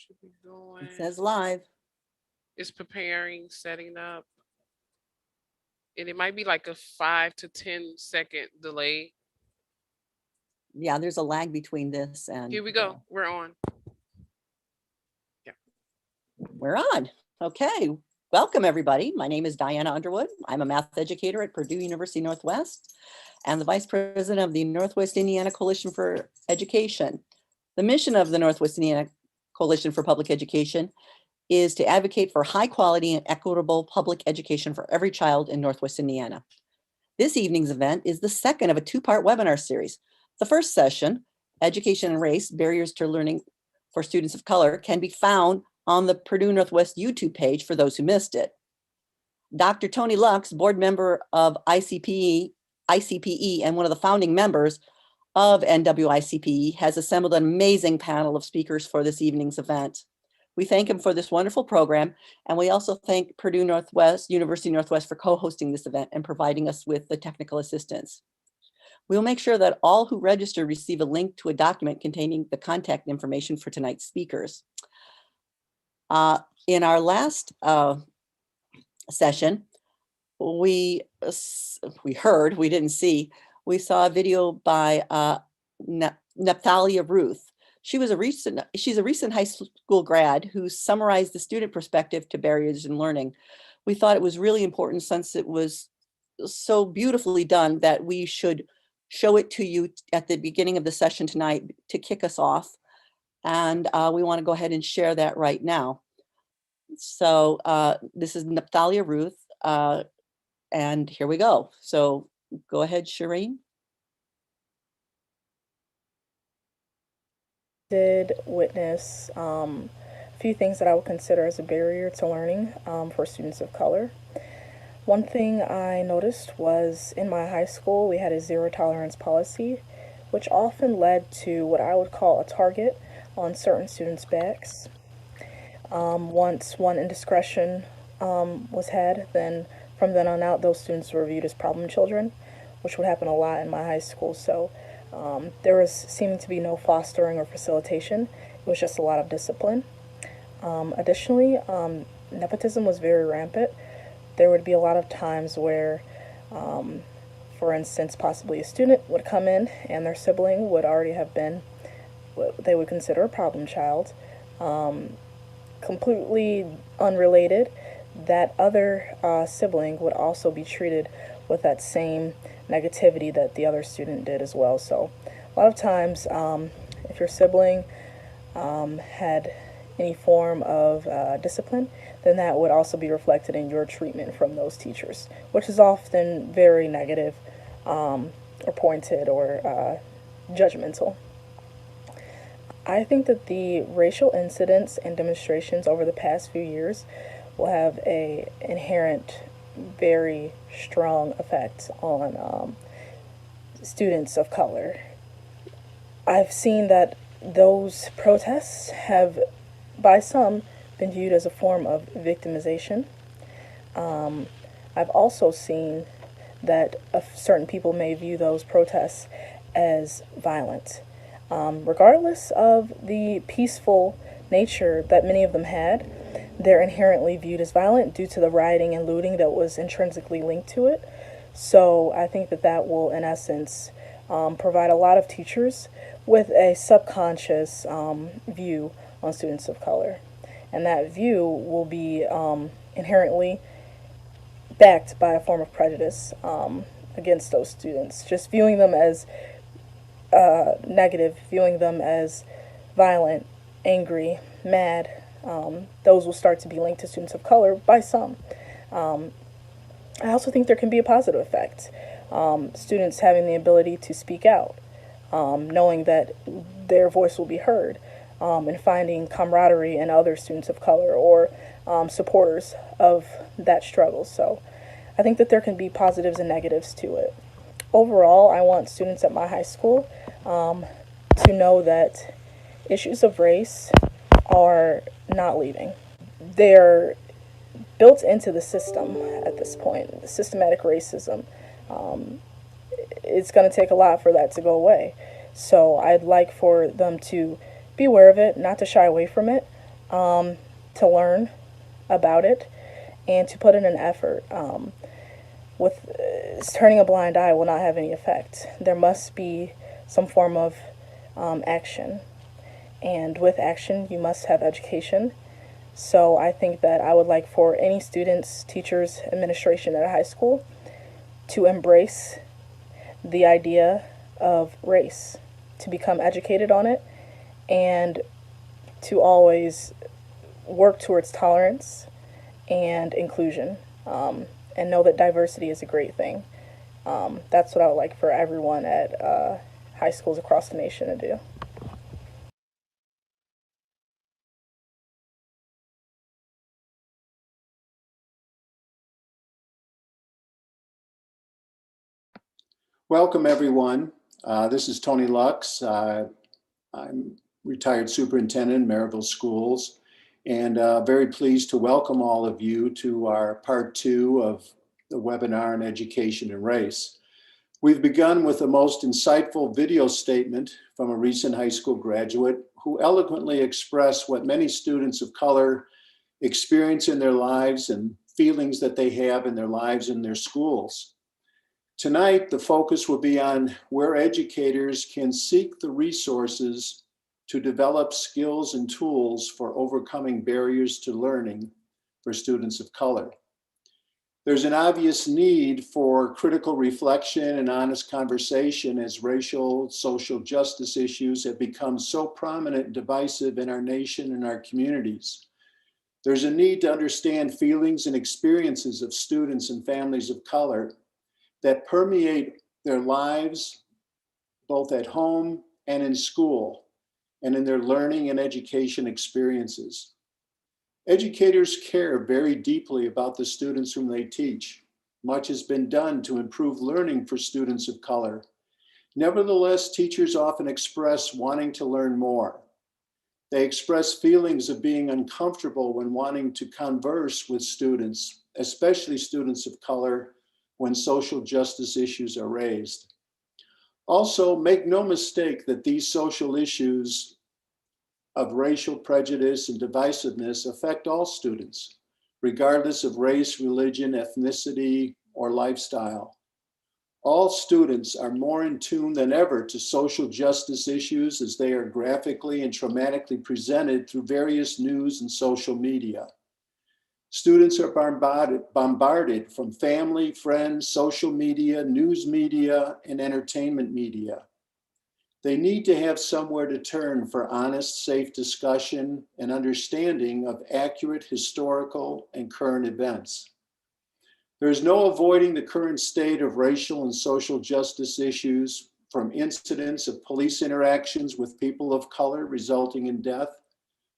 Should be going. It says live. It's preparing, setting up, and it might be like a 5 to 10 second delay. Yeah, there's a lag between this and Here we go. We're on. Yeah. we're on. Okay. Welcome, everybody. My name is Diana Underwood. I'm a math educator at Purdue University Northwest and the vice president of the Northwest Indiana Coalition for Education. The mission of the Northwest Indiana Coalition for Public Education is to advocate for high quality and equitable public education for every child in Northwest Indiana. This evening's event is the second of a two-part webinar series. The first session, Education and Race, Barriers to Learning for Students of Color, can be found on the Purdue Northwest YouTube page for those who missed it. Dr. Tony Lux, board member of ICPE and one of the founding members of NWICPE, has assembled an amazing panel of speakers for this evening's event. We thank him for this wonderful program, and we also thank Purdue Northwest, University Northwest for co-hosting this event and providing us with the technical assistance. We will make sure that all who register receive a link to a document containing the contact information for tonight's speakers. In our last session, we heard, we didn't see, we saw a video by Nepthalia Ruth. She's a recent high school grad who summarized the student perspective to barriers in learning. We thought it was really important, since it was so beautifully done, that we should show it to you at the beginning of the session tonight to kick us off. And we want to go ahead and share that right now. So this is Nepthalia Ruth, and here we go. So go ahead, Shireen. Did witness a few things that I would consider as a barrier to learning for students of color. One thing I noticed was in my high school, we had a zero tolerance policy, which often led to what I would call a target on certain students' backs. Once one indiscretion was had, then from then on out, those students were viewed as problem children, which would happen a lot in my high school. So there was seeming to be no fostering or facilitation. It was just a lot of discipline. Additionally, nepotism was very rampant. There would be a lot of times where, for instance, possibly a student would come in and their sibling would already have been what they would consider a problem child. Completely unrelated, that other sibling would also be treated with that same negativity that the other student did as well. So a lot of times, if your sibling had any form of discipline, then that would also be reflected in your treatment from those teachers, which is often very negative or pointed or judgmental. I think that the racial incidents and demonstrations over the past few years will have a inherent, very strong effect on students of color. I've seen that those protests have, by some, been viewed as a form of victimization. I've also seen that certain people may view those protests as violent. Regardless of the peaceful nature that many of them had, they're inherently viewed as violent due to the rioting and looting that was intrinsically linked to it. So I think that that will, in essence, provide a lot of teachers with a subconscious view on students of color. And that view will be inherently backed by a form of prejudice against those students, just viewing them as negative, viewing them as violent, angry, mad. Those will start to be linked to students of color by some. I also think there can be a positive effect. Students having the ability to speak out, knowing that their voice will be heard, and finding camaraderie in other students of color or supporters of that struggle. So I think that there can be positives and negatives to it. Overall, I want students at my high school to know that issues of race are not leaving. They're built into the system at this point. The systematic racism, it's going to take a lot for that to go away. So I'd like for them to be aware of it, not to shy away from it, to learn about it and to put in an effort. With turning a blind eye will not have any effect. There must be some form of action, and with action, you must have education. So I think that I would like for any students, teachers, administration at a high school to embrace the idea of race, to become educated on it, and to always work towards tolerance and inclusion, and know that diversity is a great thing. That's what I would like for everyone at high schools across the nation to do. Welcome, everyone. This is Tony Lux. I'm retired superintendent in Maryville Schools, and very pleased to welcome all of you to our part 2 of the webinar on education and race. We've begun with the most insightful video statement from a recent high school graduate who eloquently expressed what many students of color experience in their lives and feelings that they have in their lives in their schools. Tonight, the focus will be on where educators can seek the resources to develop skills and tools for overcoming barriers to learning for students of color. There's an obvious need for critical reflection and honest conversation as racial, social justice issues have become so prominent and divisive in our nation and our communities. There's a need to understand feelings and experiences of students and families of color that permeate their lives, both at home and in school, and in their learning and education experiences. Educators care very deeply about the students whom they teach. Much has been done to improve learning for students of color. Nevertheless, teachers often express wanting to learn more. They express feelings of being uncomfortable when wanting to converse with students, especially students of color, when social justice issues are raised. Also, make no mistake that these social issues of racial prejudice and divisiveness affect all students, regardless of race, religion, ethnicity, or lifestyle. All students are more in tune than ever to social justice issues as they are graphically and traumatically presented through various news and social media. Students are bombarded from family, friends, social media, news media, and entertainment media. They need to have somewhere to turn for honest, safe discussion and understanding of accurate historical and current events. There is no avoiding the current state of racial and social justice issues, from incidents of police interactions with people of color resulting in death,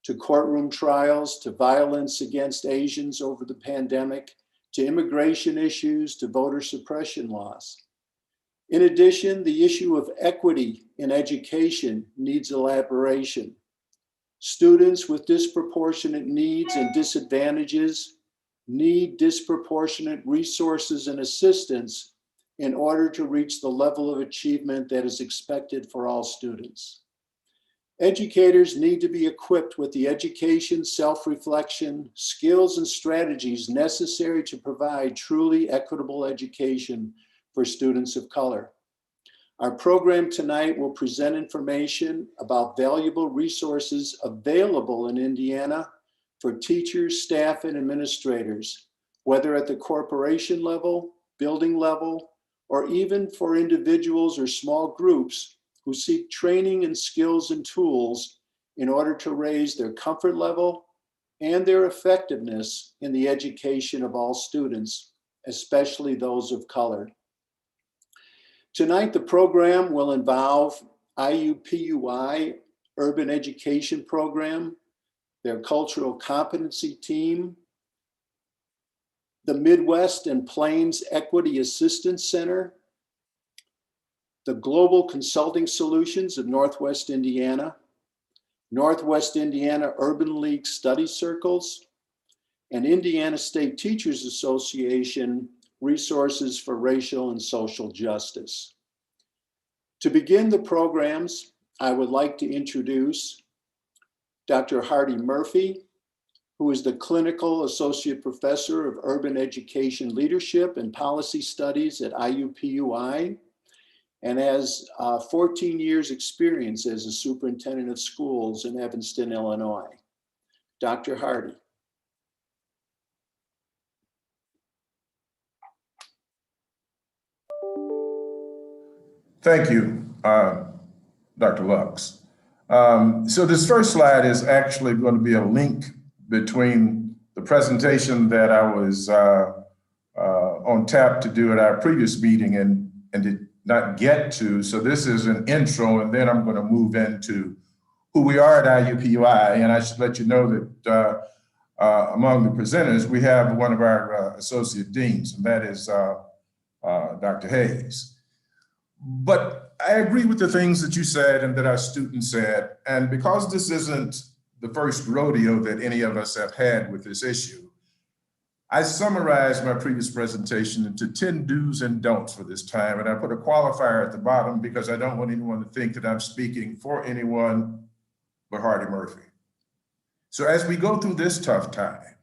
to courtroom trials, to violence against Asians over the pandemic, to immigration issues, to voter suppression laws. In addition, the issue of equity in education needs elaboration. Students with disproportionate needs and disadvantages need disproportionate resources and assistance in order to reach the level of achievement that is expected for all students. Educators need to be equipped with the education, self-reflection, skills, and strategies necessary to provide truly equitable education for students of color. Our program tonight will present information about valuable resources available in Indiana for teachers, staff, and administrators, whether at the corporation level, building level, or even for individuals or small groups who seek training and skills and tools in order to raise their comfort level and their effectiveness in the education of all students, especially those of color. Tonight, the program will involve IUPUI Urban Education Program, their Cultural Competency Team, the Midwest and Plains Equity Assistance Center, the Global Consulting Solutions of Northwest Indiana, Northwest Indiana Urban League Study Circles, and Indiana State Teachers Association Resources for Racial and Social Justice. To begin the programs, I would like to introduce Dr. Hardy Murphy, who is the Clinical Associate Professor of Urban Education Leadership and Policy Studies at IUPUI, and has 14 years experience as a superintendent of schools in Evanston, Illinois. Dr. Hardy. Thank you, Dr. Lux. So this first slide is actually going to be a link between the presentation that I was on tap to do at our previous meeting and did not get to. So this is an intro, and then I'm going to move into who we are at IUPUI. And I should let you know that among the presenters, we have one of our associate deans, and that is Dr. Hayes. But I agree with the things that you said and that our students said. And because this isn't the first rodeo that any of us have had with this issue, I summarized my previous presentation into 10 do's and don'ts for this time. And I put a qualifier at the bottom because I don't want anyone to think that I'm speaking for anyone but Hardy Murphy. So as we go through this tough time,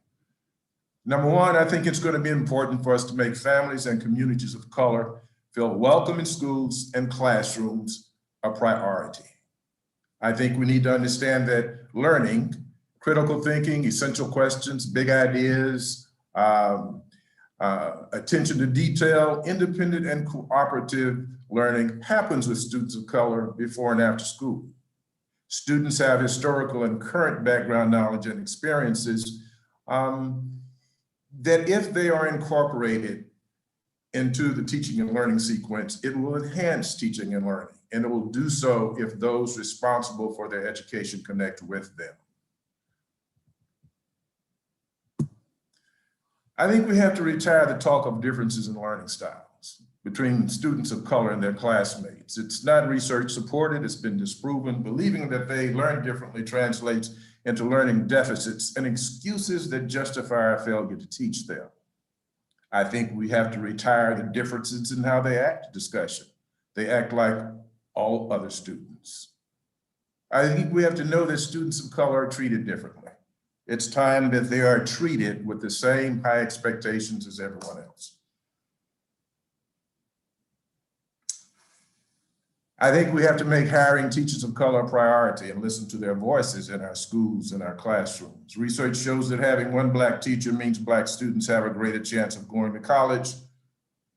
number one, I think it's going to be important for us to make families and communities of color feel welcome in schools and classrooms a priority. I think we need to understand that learning, critical thinking, essential questions, big ideas, attention to detail, independent and cooperative learning happens with students of color before and after school. Students have historical and current background knowledge and experiences that if they are incorporated into the teaching and learning sequence, it will enhance teaching and learning, and it will do so if those responsible for their education connect with them. I think we have to retire the talk of differences in learning styles between students of color and their classmates. It's not research supported, it's been disproven. Believing that they learn differently translates into learning deficits and excuses that justify our failure to teach them. I think we have to retire the differences in how they act discussion. They act like all other students. I think we have to know that students of color are treated differently. It's time that they are treated with the same high expectations as everyone else. I think we have to make hiring teachers of color a priority and listen to their voices in our schools and our classrooms. Research shows that having one Black teacher means Black students have a greater chance of going to college.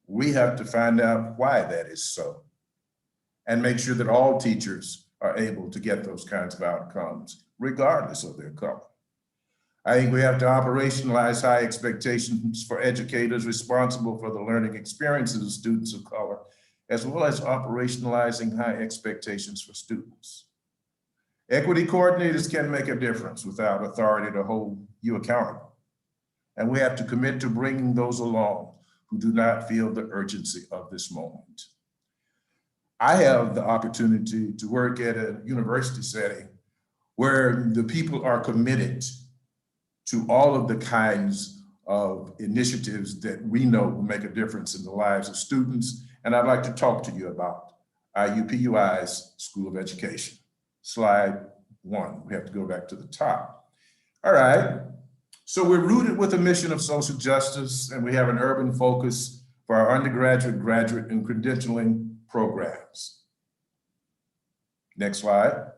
We have to find out why that is so and make sure that all teachers are able to get those kinds of outcomes, regardless of their color. I think we have to operationalize high expectations for educators responsible for the learning experiences of students of color, as well as operationalizing high expectations for students. Equity coordinators can make a difference without authority to hold you accountable. And we have to commit to bringing those along who do not feel the urgency of this moment. I have the opportunity to work at a university setting where the people are committed to all of the kinds of initiatives that we know will make a difference in the lives of students. And I'd like to talk to you about IUPUI's School of Education. Slide 1, we have to go back to the top. All right, so we're rooted with a mission of social justice, and we have an urban focus for our undergraduate, graduate, and credentialing programs. Next slide.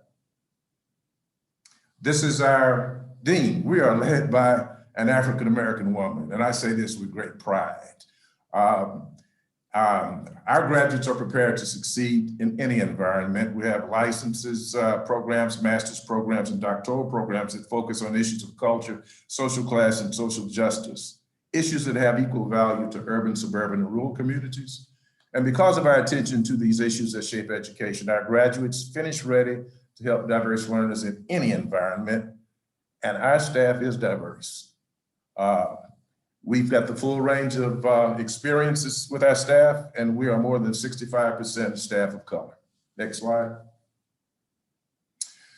This is our dean. We are led by an African-American woman, and I say this with great pride. Our graduates are prepared to succeed in any environment. We have licenses, programs, master's programs, and doctoral programs that focus on issues of culture, social class, and social justice, issues that have equal value to urban, suburban, and rural communities. And because of our attention to these issues that shape education, our graduates finish ready to help diverse learners in any environment, and our staff is diverse. We've got the full range of experiences with our staff, and we are more than 65% staff of color. Next slide.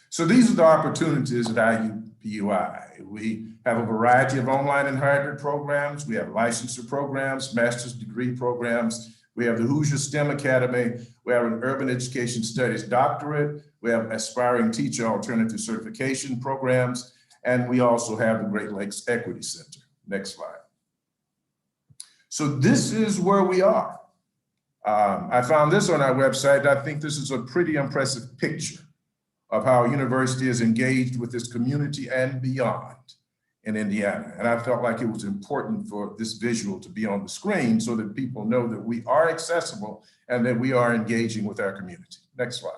So these are the opportunities at IUPUI. We have a variety of online and hybrid programs. We have licensure programs, master's degree programs, We have the Hoosier STEM Academy. We have an Urban Education Studies doctorate. We have aspiring teacher alternative certification programs. And we also have the Great Lakes Equity Center. Next slide. So this is where we are. I found this on our website. I think this is a pretty impressive picture of how a university is engaged with its community and beyond in Indiana. And I felt like it was important for this visual to be on the screen so that people know that we are accessible and that we are engaging with our community. Next slide.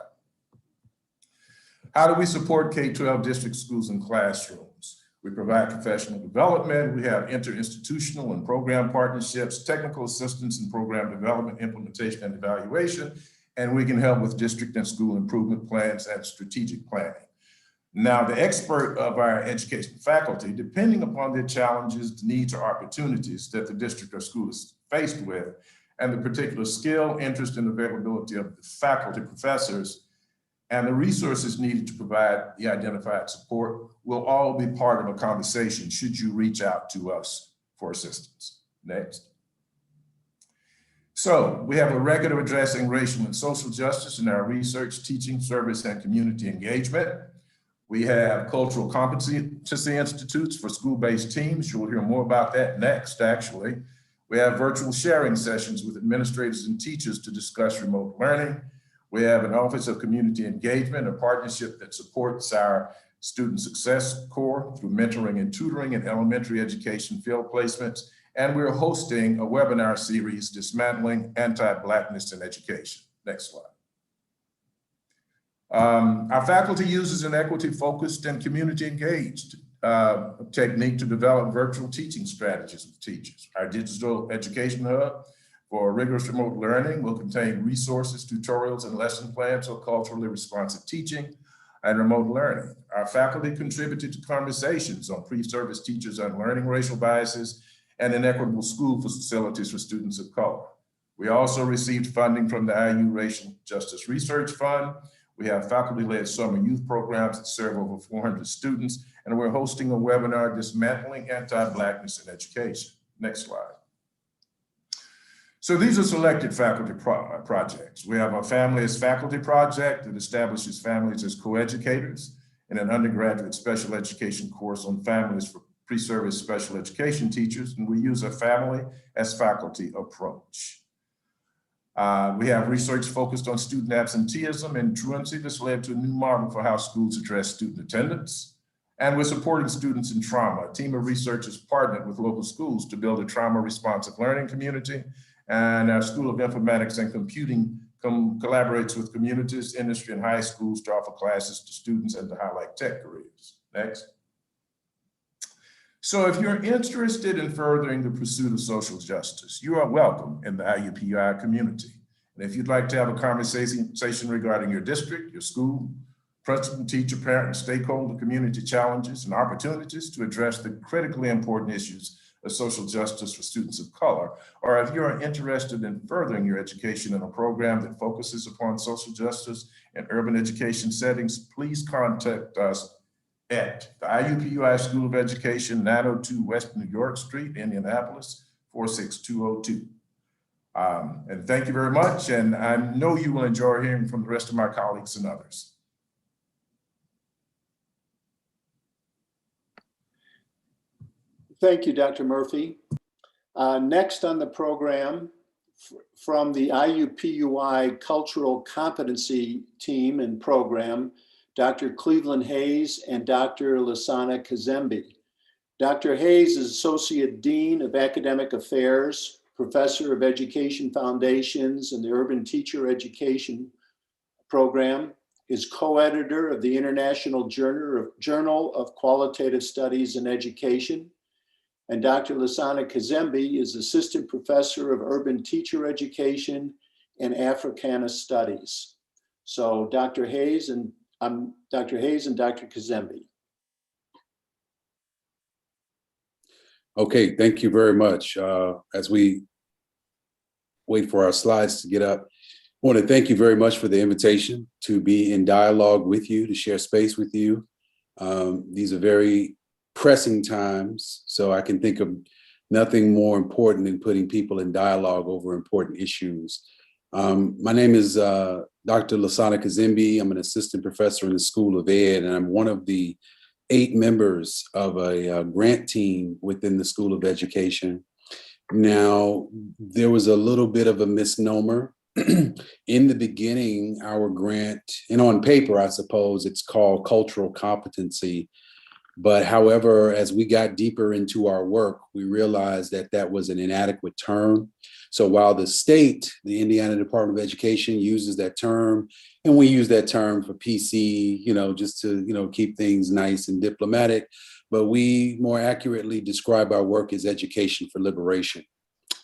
How do we support K-12 district schools and classrooms? We provide professional development. We have interinstitutional and program partnerships, technical assistance in program development, implementation, and evaluation. And we can help with district and school improvement plans and strategic planning. Now, the expert of our education faculty, depending upon their challenges, needs, or opportunities that the district or school is faced with, and the particular skill, interest, and availability of the faculty, professors, and the resources needed to provide the identified support will all be part of a conversation should you reach out to us for assistance. Next. So we have a record of addressing racial and social justice in our research, teaching, service, and community engagement. We have cultural competency institutes for school-based teams. You'll hear more about that next, actually. We have virtual sharing sessions with administrators and teachers to discuss remote learning. We have an Office of Community Engagement, a partnership that supports our Student Success Corps through mentoring and tutoring in elementary education field placements. And we're hosting a webinar series, Dismantling Anti-Blackness in Education. Next slide. Our faculty uses an equity-focused and community-engaged technique to develop virtual teaching strategies with teachers. Our digital education hub for rigorous remote learning will contain resources, tutorials, and lesson plans for culturally responsive teaching and remote learning. Our faculty contributed to conversations on pre-service teachers on learning racial biases and inequitable school facilities for students of color. We also received funding from the IU Racial Justice Research Fund. We have faculty-led summer youth programs that serve over 400 students, and we're hosting a webinar, Dismantling Anti-Blackness in Education. Next slide. So these are selected faculty projects. We have a Family as Faculty project that establishes families as co-educators in an undergraduate special education course on families for pre-service special education teachers, and we use a family as faculty approach. We have research focused on student absenteeism and truancy. This led to a new model for how schools address student attendance. And we're supporting students in trauma. A team of researchers partnered with local schools to build a trauma responsive learning community. And our School of Informatics and Computing collaborates with communities, industry, and high schools to offer classes to students and to highlight tech careers. Next. So if you're interested in furthering the pursuit of social justice, you are welcome in the IUPUI community. And if you'd like to have a conversation regarding your district, your school, principal, teacher, parent, and stakeholder community challenges and opportunities to address the critically important issues of social justice for students of color, or if you're interested in furthering your education in a program that focuses upon social justice in urban education settings, please contact us at the IUPUI School of Education, 902 West New York Street, Indianapolis, 46202. And thank you very much. And I know you will enjoy hearing from the rest of my colleagues and others. Thank you, Dr. Murphy. Next on the program from the IUPUI Cultural Competency Team and Program, Dr. Cleveland Hayes and Dr. Lasana Kazembe. Dr. Hayes is Associate Dean of Academic Affairs, Professor of Education Foundations and the Urban Teacher Education Program, is co-editor of the International Journal of Qualitative Studies in Education, and Dr. Lasana Kazembe is Assistant Professor of Urban Teacher Education and Africana Studies. So Dr. Hayes and Dr. Kazembe. Okay, thank you very much. As we wait for our slides to get up, I want to thank you very much for the invitation to be in dialogue with you, to share space with you. These are very pressing times, so I can think of nothing more important than putting people in dialogue over important issues. My name is Dr. Lasana Kazimbi. I'm an assistant professor in the School of Ed, and I'm one of the 8 members of a grant team within the School of Education. Now, there was a little bit of a misnomer. In the beginning, our grant, and on paper, I suppose it's called cultural competency. But however, as we got deeper into our work, we realized that that was an inadequate term. So while the state, the Indiana Department of Education, uses that term, and we use that term for PC, just to, keep things nice and diplomatic, but we more accurately describe our work as education for liberation,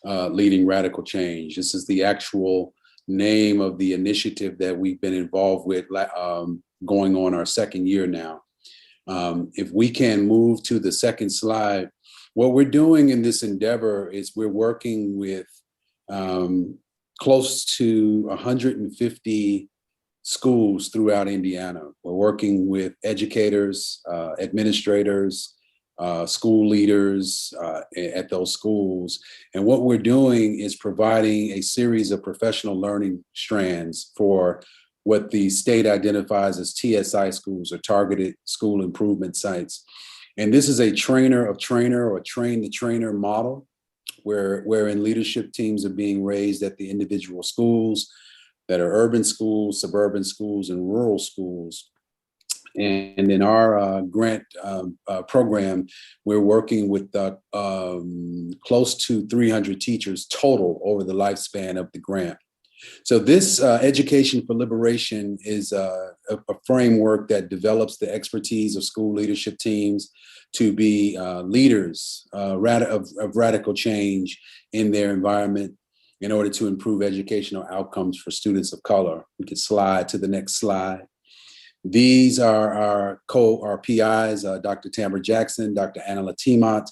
leading radical change. This is the actual name of the initiative that we've been involved with, going on our 2nd year now. If we can move to the second slide, what we're doing in this endeavor is we're working with close to 150 schools throughout Indiana. We're working with educators, administrators, school leaders at those schools. And what we're doing is providing a series of professional learning strands for what the state identifies as TSI schools, or targeted school improvement sites. And this is a trainer of trainer, or train the trainer model, wherein leadership teams are being raised at the individual schools that are urban schools, suburban schools, and rural schools. And in our grant program, we're working with close to 300 teachers total over the lifespan of the grant. So this Education for Liberation is a framework that develops the expertise of school leadership teams to be leaders of radical change in their environment in order to improve educational outcomes for students of color. We could slide to the next slide. These are our PIs, Dr. Tamara Jackson, Dr. Anna Latimat.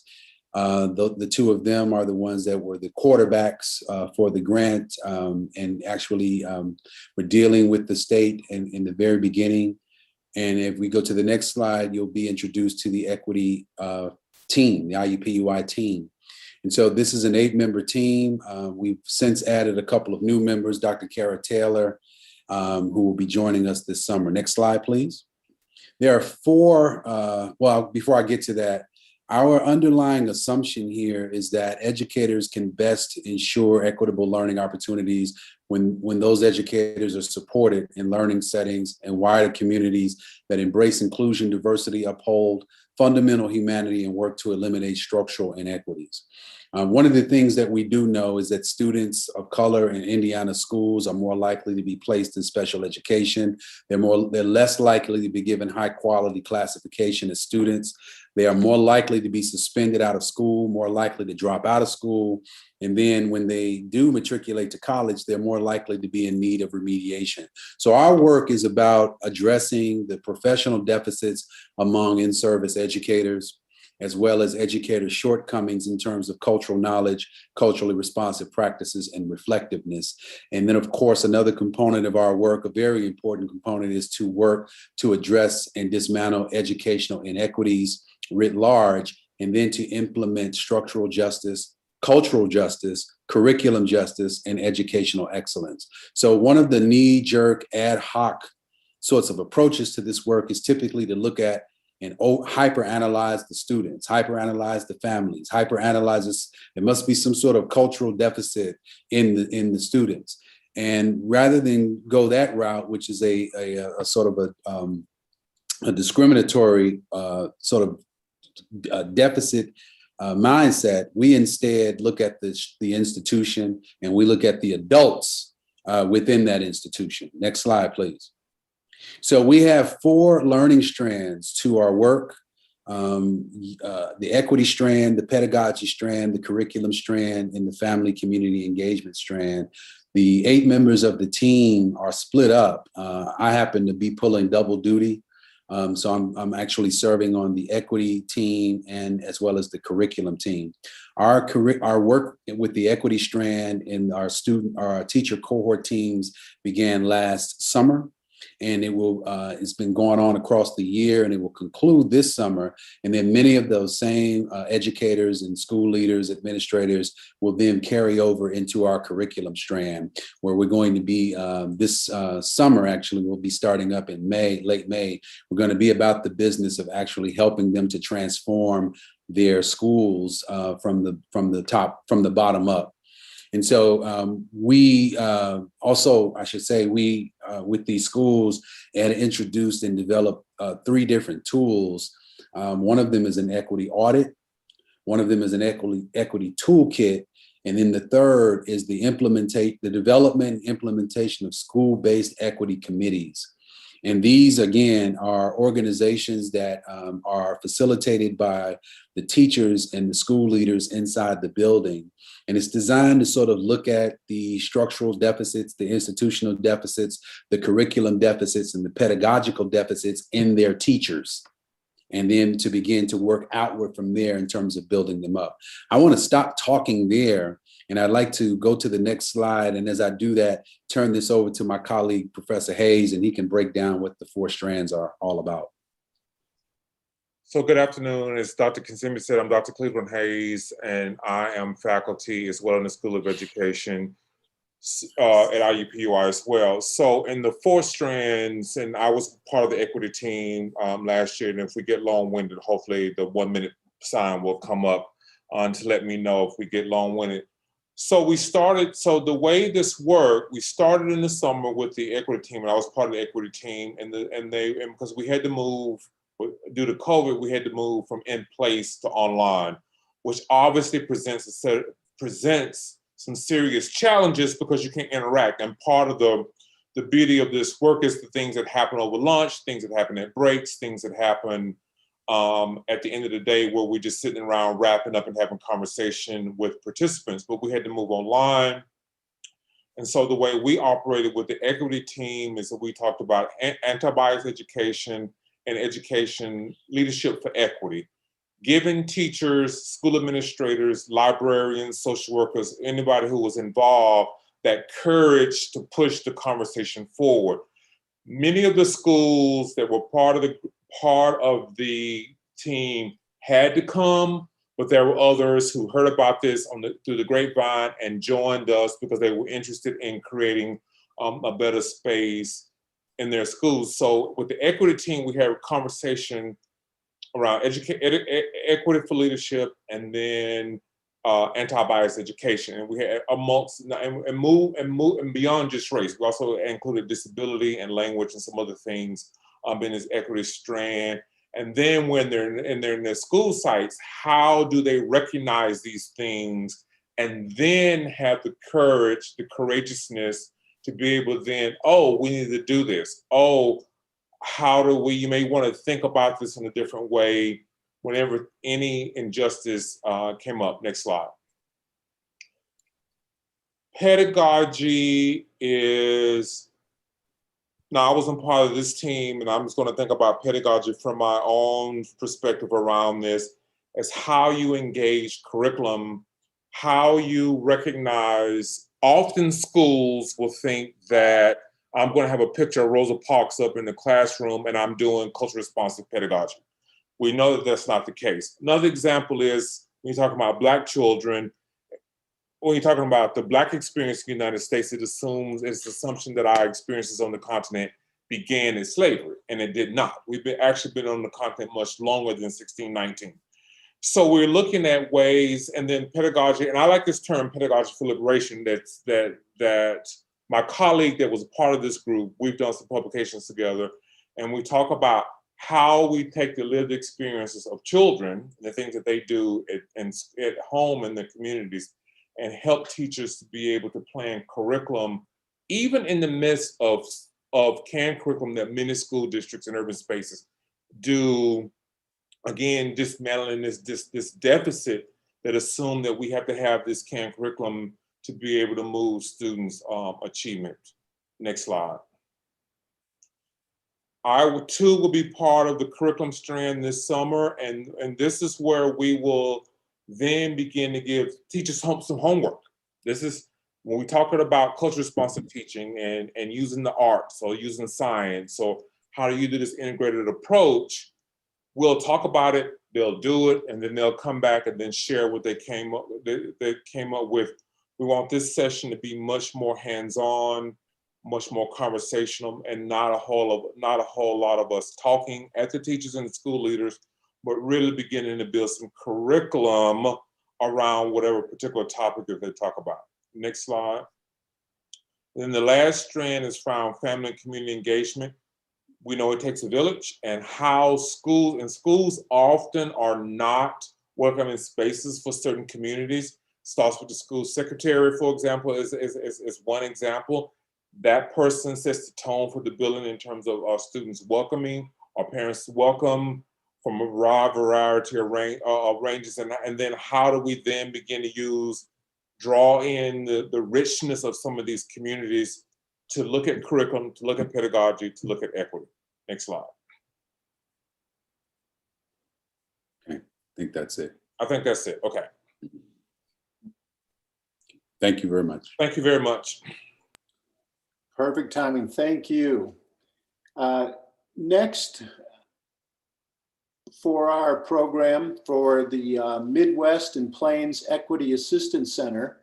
The 2 of them are the ones that were the quarterbacks for the grant, and actually were dealing with the state in the very beginning. And if we go to the next slide, you'll be introduced to the equity team, the IUPUI team. And so this is an 8-member team. We've since added a couple of new members, Dr. Kara Taylor, who will be joining us this summer. Next slide, please. There are 4, before I get to that, our underlying assumption here is that educators can best ensure equitable learning opportunities when those educators are supported in learning settings and wider communities that embrace inclusion, diversity, uphold fundamental humanity, and work to eliminate structural inequities. One of the things that we do know is that students of color in Indiana schools are more likely to be placed in special education. They're less likely to be given high quality classification as students. They are more likely to be suspended out of school, more likely to drop out of school. And then when they do matriculate to college, they're more likely to be in need of remediation. So our work is about addressing the professional deficits among in-service educators, as well as educators' shortcomings in terms of cultural knowledge, culturally responsive practices, and reflectiveness. And then, of course, another component of our work, a very important component, is to work to address and dismantle educational inequities writ large, and then to implement structural justice, cultural justice, curriculum justice, and educational excellence. So one of the knee-jerk ad hoc sorts of approaches to this work is typically to look at and hyper-analyze the students, hyper-analyze the families, hyper-analyze this. There must be some sort of cultural deficit in the students. And rather than go that route, which is a sort of a discriminatory sort of deficit mindset, we instead look at the institution, and we look at the adults within that institution. Next slide, please. So we have 4 learning strands to our work: the equity strand, the pedagogy strand, the curriculum strand, and the family community engagement strand. The 8 members of the team are split up. I happen to be pulling double duty. So I'm actually serving on the equity team and as well as the curriculum team. Our work with the equity strand and our teacher cohort teams began last summer. And it's been going on across the year, and it will conclude this summer. And then many of those same educators and school leaders, administrators will then carry over into our curriculum strand, where we're going to be this summer, actually, we'll be starting up in May, late May. We're going to be about the business of actually helping them to transform their schools from the bottom up. And so we also, I should say, we with these schools had introduced and developed 3 different tools. One of them is an equity audit. One of them is an equity toolkit. And then the third is the development and implementation of school-based equity committees. And these, again, are organizations that are facilitated by the teachers and the school leaders inside the building. And it's designed to sort of look at the structural deficits, the institutional deficits, the curriculum deficits, and the pedagogical deficits in their teachers, and then to begin to work outward from there in terms of building them up. I want to stop talking there, and I'd like to go to the next slide. And as I do that, turn this over to my colleague, Professor Hayes, and he can break down what the 4 strands are all about. So good afternoon. As Dr. Kinsemi said, I'm Dr. Cleveland Hayes, and I am faculty as well in the School of Education at IUPUI as well. So in the 4 strands, and I was part of the equity team last year, and if we get long-winded, hopefully the 1-minute sign will come up to let me know if we get long-winded. So the way this worked, we started in the summer with the equity team, and I was part of the equity team, and because we had to move, due to COVID, we had to move from in place to online, which obviously presents some serious challenges because you can't interact. And part of the beauty of this work is the things that happen over lunch, things that happen at breaks, things that happen at the end of the day where we're just sitting around wrapping up and having conversation with participants. But we had to move online. And so the way we operated with the equity team is that we talked about anti-bias education and education leadership for equity, giving teachers, school administrators, librarians, social workers, anybody who was involved, that courage to push the conversation forward. Many of the schools that were part of the team had to come, but there were others who heard about this through the grapevine and joined us because they were interested in creating a better space in their schools. So with the equity team, we had a conversation around equity for leadership, and then anti-bias education. And we had and beyond just race. We also included disability and language and some other things in this equity strand. And then when they're in their school sites, how do they recognize these things and then have the courage, the courageousness to be able to then, we need to do this. You may want to think about this in a different way whenever any injustice came up. Next slide. Pedagogy is, now I wasn't part of this team, and I'm just going to think about pedagogy from my own perspective around this, as how you engage curriculum, how you recognize. Often schools will think that I'm going to have a picture of Rosa Parks up in the classroom and I'm doing culturally responsive pedagogy. We know that that's not the case. Another example is when you're talking about Black children, when you're talking about the Black experience in the United States, it's the assumption that our experiences on the continent began in slavery, and it did not. We've actually been on the continent much longer than 1619. So we're looking at ways, and then pedagogy, and I like this term, pedagogy for liberation, that my colleague that was a part of this group, we've done some publications together, and we talk about how we take the lived experiences of children, the things that they do at home in their communities, and help teachers to be able to plan curriculum, even in the midst of canned curriculum that many school districts and urban spaces do. Again, dismantling this deficit that assume that we have to have this canned curriculum to be able to move students' achievement. Next slide. I too will be part of the curriculum strand this summer, and this is where we will then begin to give teachers some homework. This is when we're talking about culture responsive teaching and using the arts or using science, or how do you do this integrated approach, we'll talk about it, they'll do it, and then they'll come back and then share what they came up with. We want this session to be much more hands-on, much more conversational, and not a whole lot of us talking at the teachers and the school leaders, but really beginning to build some curriculum around whatever particular topic that they talk about. Next slide. Then the last strand is found family and community engagement. We know it takes a village, and how schools often are not welcoming spaces for certain communities. Starts with the school secretary, for example, is one example. That person sets the tone for the building in terms of our students welcoming, our parents welcome from a wide variety of ranges, and then how do we then begin to draw in the richness of some of these communities to look at curriculum, to look at pedagogy, to look at equity. Next slide. Okay, I think that's it. I think that's it. Okay. Thank you very much. Thank you very much. Perfect timing. Thank you. Next, for our program for the Midwest and Plains Equity Assistance Center,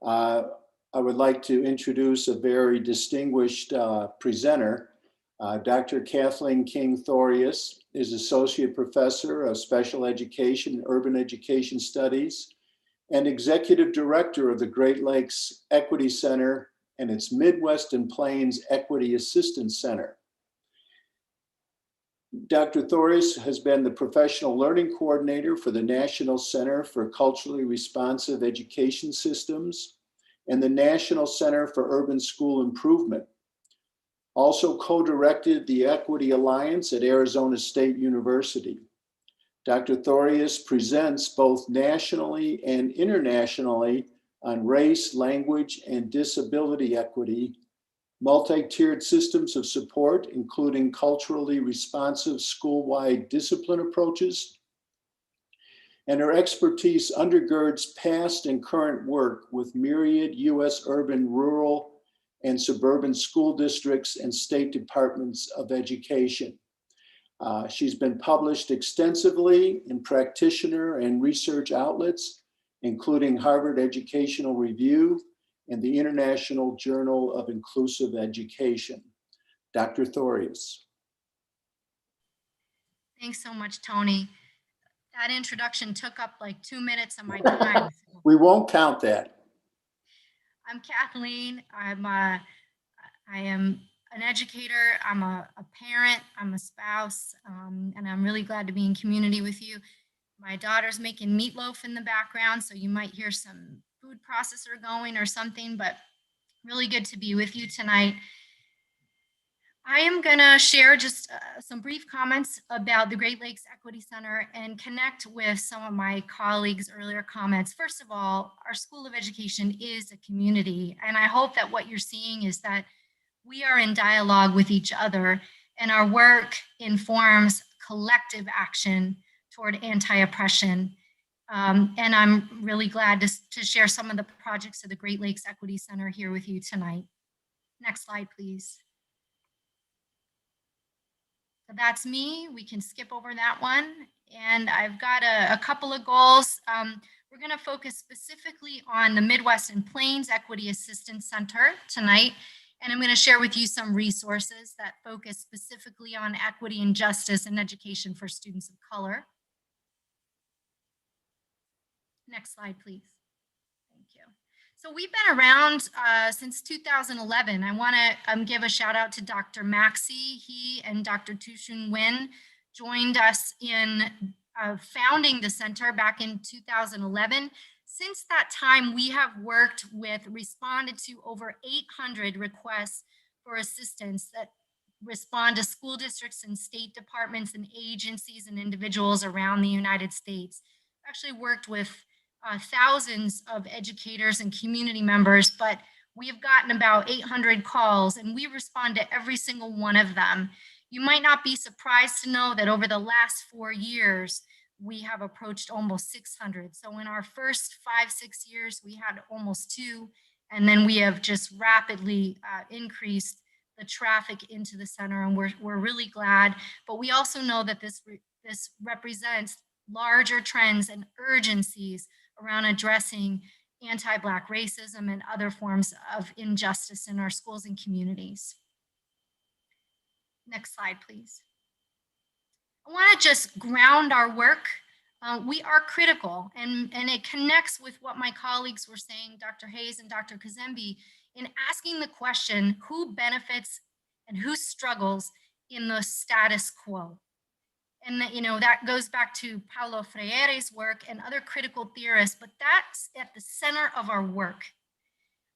I would like to introduce a very distinguished presenter. Dr. Kathleen King-Thorius is Associate Professor of Special Education and Urban Education Studies and Executive Director of the Great Lakes Equity Center and its Midwest and Plains Equity Assistance Center. Dr. Thorius has been the Professional Learning Coordinator for the National Center for Culturally Responsive Education Systems and the National Center for Urban School Improvement. Also co-directed the Equity Alliance at Arizona State University. Dr. Thorius presents both nationally and internationally on race, language, and disability equity, multi-tiered systems of support, including culturally responsive school-wide discipline approaches. And her expertise undergirds past and current work with myriad U.S. urban, rural, and suburban school districts and state departments of education. She's been published extensively in practitioner and research outlets, including Harvard Educational Review and the International Journal of Inclusive Education. Dr. Thorius. Thanks so much, Tony. That introduction took up like 2 minutes of my time. We won't count that. I'm Kathleen. I am an educator. I'm a parent. I'm a spouse, and I'm really glad to be in community with you. My daughter's making meatloaf in the background, so you might hear some food processor going or something, but really good to be with you tonight. I am going to share just some brief comments about the Great Lakes Equity Center and connect with some of my colleagues' earlier comments. First of all, our School of Education is a community, and I hope that what you're seeing is that we are in dialogue with each other, and our work informs collective action toward anti-oppression. And I'm really glad to share some of the projects of the Great Lakes Equity Center here with you tonight. Next slide, please. So that's me. We can skip over that one. And I've got a couple of goals. We're going to focus specifically on the Midwest and Plains Equity Assistance Center tonight. And I'm going to share with you some resources that focus specifically on equity and justice in education for students of color. Next slide, please. Thank you. So we've been around since 2011. I want to give a shout out to Dr. Maxey. He and Dr. Tushun Nguyen joined us in founding the center back in 2011. Since that time, we have responded to over 800 requests for assistance that respond to school districts and state departments and agencies and individuals around the United States. I've actually worked with thousands of educators and community members, but we have gotten about 800 calls and we respond to every single one of them. You might not be surprised to know that over the last 4 years, we have approached almost 600. So in our first 5-6 years, we had almost 2. And then we have just rapidly increased the traffic into the center, and we're really glad. But we also know that this represents larger trends and urgencies around addressing anti-Black racism and other forms of injustice in our schools and communities. Next slide, please. I want to just ground our work. We are critical, and it connects with what my colleagues were saying, Dr. Hayes and Dr. Kazembe, in asking the question, who benefits and who struggles in the status quo? And that, that goes back to Paulo Freire's work and other critical theorists, but that's at the center of our work.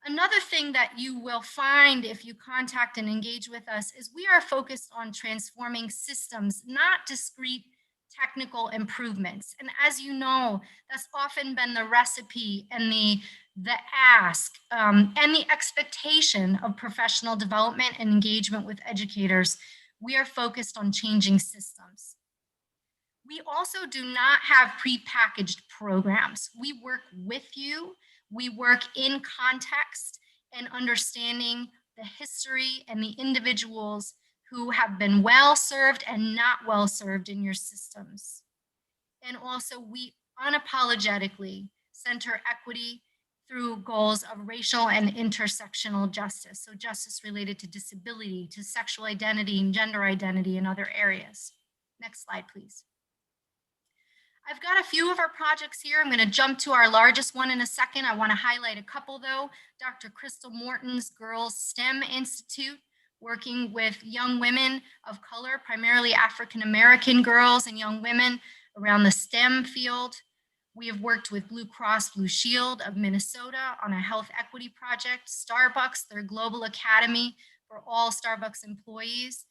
Another thing that you will find if you contact and engage with us is we are focused on transforming systems, not discrete technical improvements. And as you know, that's often been the recipe and the ask and the expectation of professional development and engagement with educators. We are focused on changing systems. We also do not have prepackaged programs. We work with you. We work in context and understanding the history and the individuals who have been well served and not well served in your systems. And also, we unapologetically center equity through goals of racial and intersectional justice. So justice related to disability, to sexual identity and gender identity and other areas. Next slide, please. I've got a few of our projects here. I'm going to jump to our largest one in a second. I want to highlight a couple though. Dr. Crystal Morton's Girls STEM Institute, working with young women of color, primarily African-American girls and young women around the STEM field. We have worked with Blue Cross Blue Shield of Minnesota on a health equity project, Starbucks, their global academy for all Starbucks employees,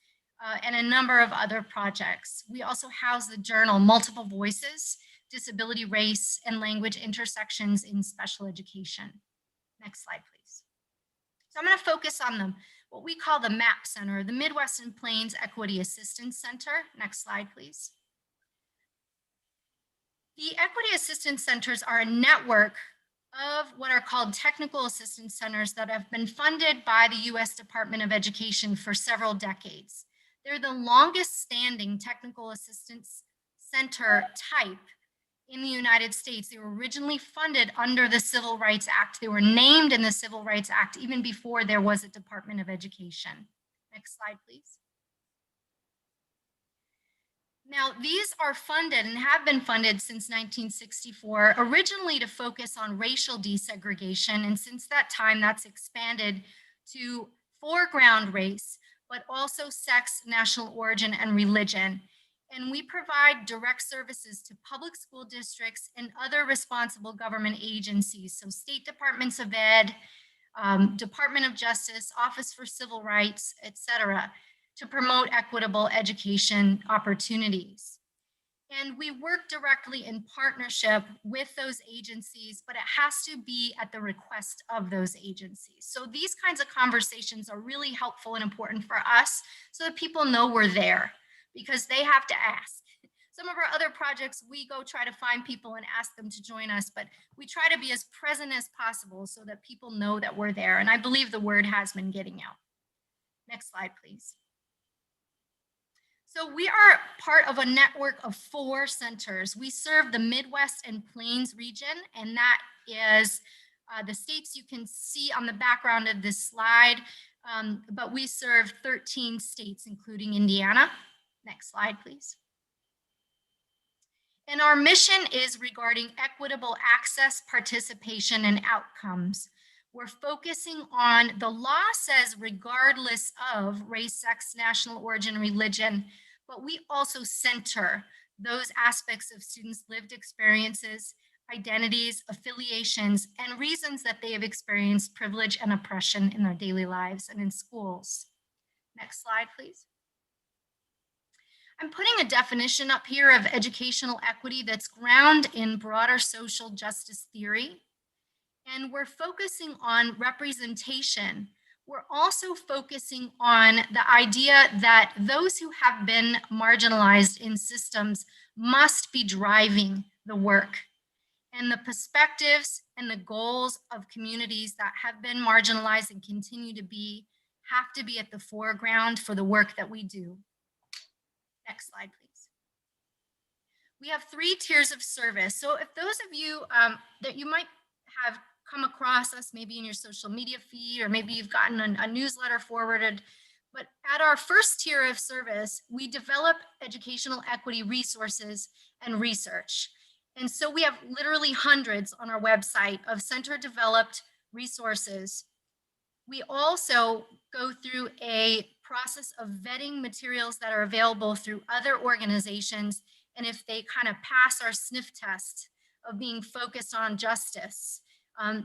and a number of other projects. We also house the journal Multiple Voices, Disability, Race, and Language Intersections in Special Education. Next slide, please. So I'm going to focus on what we call the MAP Center, the Midwest and Plains Equity Assistance Center. Next slide, please. The Equity Assistance Centers are a network of what are called technical assistance centers that have been funded by the U.S. Department of Education for several decades. They're the longest standing technical assistance center type in the United States. They were originally funded under the Civil Rights Act. They were named in the Civil Rights Act even before there was a Department of Education. Next slide, please. Now, these are funded and have been funded since 1964, originally to focus on racial desegregation. And since that time, that's expanded to foreground race, but also sex, national origin, and religion. And we provide direct services to public school districts and other responsible government agencies, so state departments of ed, Department of Justice, Office for Civil Rights, et cetera, to promote equitable education opportunities. And we work directly in partnership with those agencies, but it has to be at the request of those agencies. So these kinds of conversations are really helpful and important for us so that people know we're there, because they have to ask. Some of our other projects, we go try to find people and ask them to join us, but we try to be as present as possible so that people know that we're there. And I believe the word has been getting out. Next slide, please. So we are part of a network of 4 centers. We serve the Midwest and Plains region, and that is the states you can see on the background of this slide, but we serve 13 states, including Indiana. Next slide, please. And our mission is regarding equitable access, participation, and outcomes. We're focusing on, the law says regardless of race, sex, national origin, religion, but we also center those aspects of students' lived experiences, identities, affiliations, and reasons that they have experienced privilege and oppression in their daily lives and in schools. Next slide, please. I'm putting a definition up here of educational equity that's grounded in broader social justice theory. And we're focusing on representation. We're also focusing on the idea that those who have been marginalized in systems must be driving the work. and the perspectives and the goals of communities that have been marginalized and continue have to be at the foreground for the work that we do. Next slide, please. We have 3 tiers of service. So if those of you that you might have come across us maybe in your social media feed, or maybe you've gotten a newsletter forwarded, but at our first tier of service, we develop educational equity resources and research. And so we have literally hundreds on our website of center developed resources. We also go through a process of vetting materials that are available through other organizations. And if they kind of pass our sniff test of being focused on justice,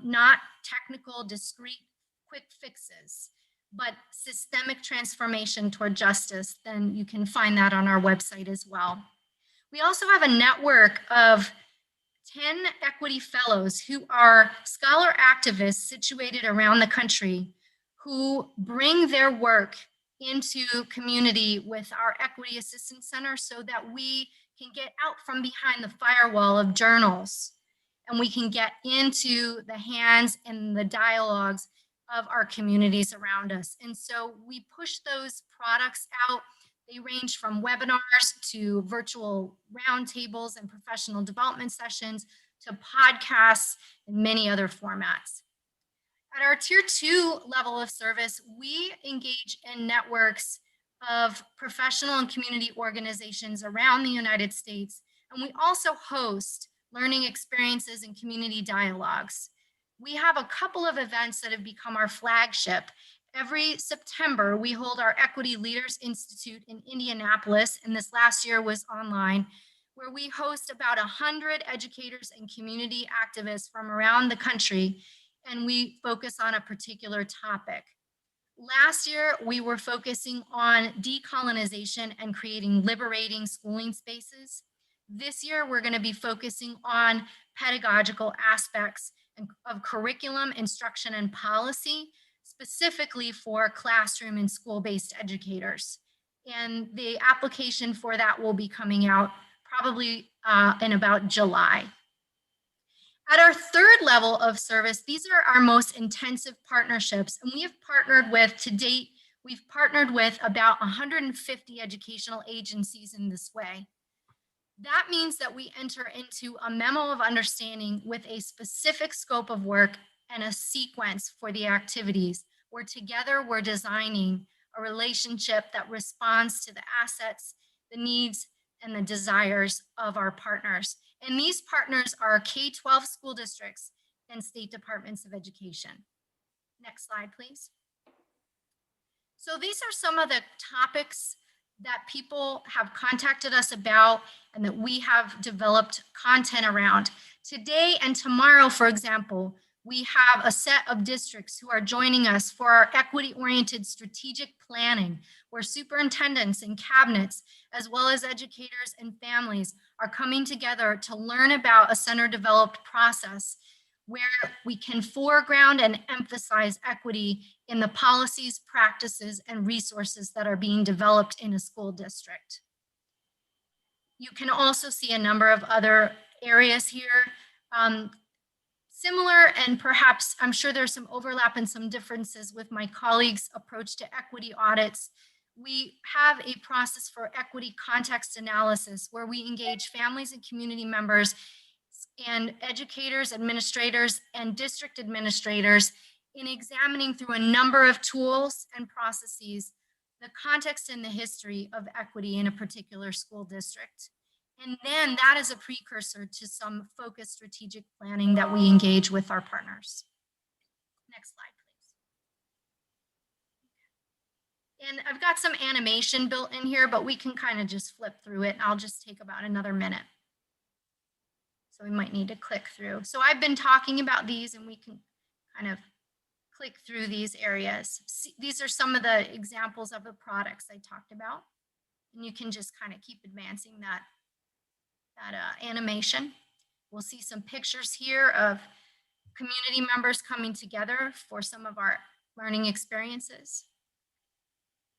not technical, discrete, quick fixes, but systemic transformation toward justice, then you can find that on our website as well. We also have a network of 10 equity fellows who are scholar activists situated around the country who bring their work into community with our Equity Assistance Center so that we can get out from behind the firewall of journals and we can get into the hands and the dialogues of our communities around us. And so we push those products out. They range from webinars to virtual roundtables and professional development sessions to podcasts and many other formats. At our tier 2 level of service, we engage in networks of professional and community organizations around the United States. And we also host learning experiences and community dialogues. We have a couple of events that have become our flagship. Every September, we hold our Equity Leaders Institute in Indianapolis, and this last year was online, where we host about 100 educators and community activists from around the country, and we focus on a particular topic. Last year, we were focusing on decolonization and creating liberating schooling spaces. This year, we're going to be focusing on pedagogical aspects of curriculum, instruction, and policy, specifically for classroom and school-based educators. And the application for that will be coming out probably in about July. At our third level of service, these are our most intensive partnerships. And we have partnered with, to date, we've partnered with about 150 educational agencies in this way. That means that we enter into a memo of understanding with a specific scope of work and a sequence for the activities, where together we're designing a relationship that responds to the assets, the needs, and the desires of our partners. And these partners are K-12 school districts and state departments of education. Next slide, please. So these are some of the topics that people have contacted us about and that we have developed content around. Today and tomorrow, for example, we have a set of districts who are joining us for our equity-oriented strategic planning, where superintendents and cabinets, as well as educators and families, are coming together to learn about a center-developed process where we can foreground and emphasize equity in the policies, practices, and resources that are being developed in a school district. You can also see a number of other areas here. Similar, and perhaps I'm sure there's some overlap and some differences with my colleagues' approach to equity audits. We have a process for equity context analysis where we engage families and community members and educators, administrators, and district administrators in examining through a number of tools and processes the context and the history of equity in a particular school district. And then that is a precursor to some focused strategic planning that we engage with our partners. Next slide, please. And I've got some animation built in here, but we can kind of just flip through it. I'll just take about another minute. So we might need to click through. So I've been talking about these, and we can kind of click through these areas. See, these are some of the examples of the products I talked about. And you can just kind of keep advancing that animation. We'll see some pictures here of community members coming together for some of our learning experiences.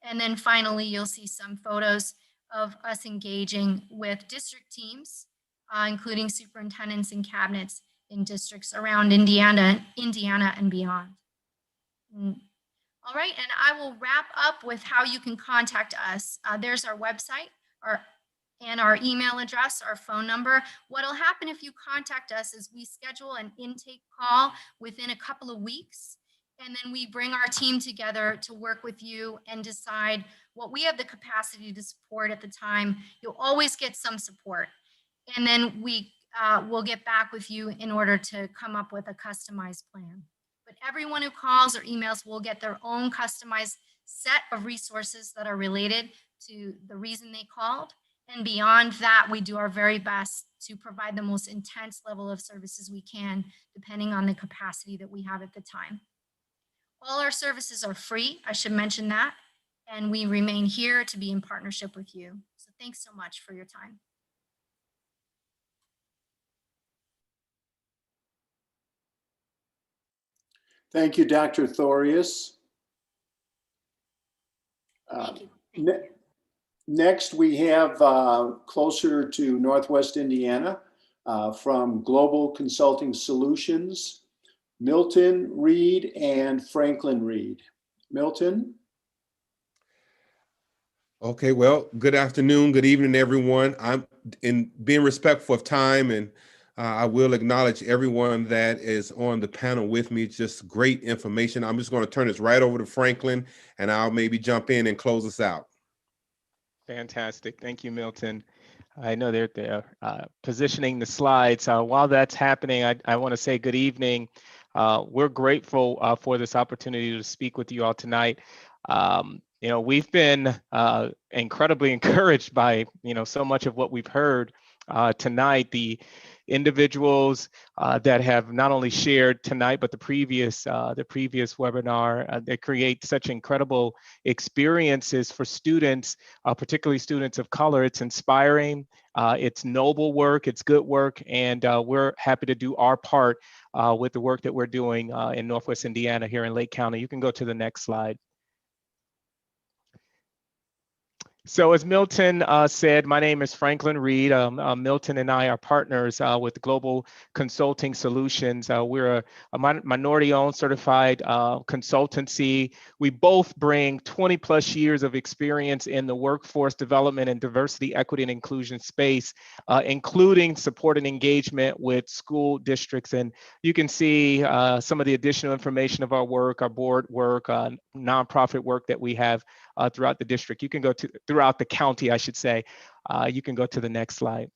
And then finally, you'll see some photos of us engaging with district teams including superintendents and cabinets in districts around Indiana and beyond. All right, and I will wrap up with how you can contact us. There's our website, and our email address, our phone number. What'll happen if you contact us is we schedule an intake call within a couple of weeks, and then we bring our team together to work with you and decide what we have the capacity to support at the time. You'll always get some support, and then we will get back with you in order to come up with a customized plan. But everyone who calls or emails will get their own customized set of resources that are related to the reason they called. And beyond that, we do our very best to provide the most intense level of services we can, depending on the capacity that we have at the time. All our services are free, I should mention that, and we remain here to be in partnership with you. So thanks so much for your time. Thank you, Dr. Thorius. Thank you. Next, we have closer to Northwest Indiana from Global Consulting Solutions, Milton Reed and Franklin Reed. Milton? Okay, well, good afternoon, good evening, everyone. I'm in being respectful of time, and I will acknowledge everyone that is on the panel with me. Just great information. I'm just going to turn this right over to Franklin, and I'll maybe jump in and close us out. Fantastic. Thank you, Milton. I know they're positioning the slides. While that's happening, I want to say good evening. We're grateful for this opportunity to speak with you all tonight. We've been incredibly encouraged by, so much of what we've heard tonight. The individuals that have not only shared tonight, but the previous webinar, they create such incredible experiences for students, particularly students of color. It's inspiring, it's noble work, it's good work, and we're happy to do our part with the work that we're doing in Northwest Indiana here in Lake County. You can go to the next slide. So as Milton said, my name is Franklin Reed. Milton and I are partners with Global Consulting Solutions. We're a minority-owned certified consultancy. We both bring 20 plus years of experience in the workforce development and diversity, equity, and inclusion space, including support and engagement with school districts. And you can see some of the additional information of our work, our board work, nonprofit work that we have throughout the district. You can go to throughout the county, I should say. You can go to the next slide.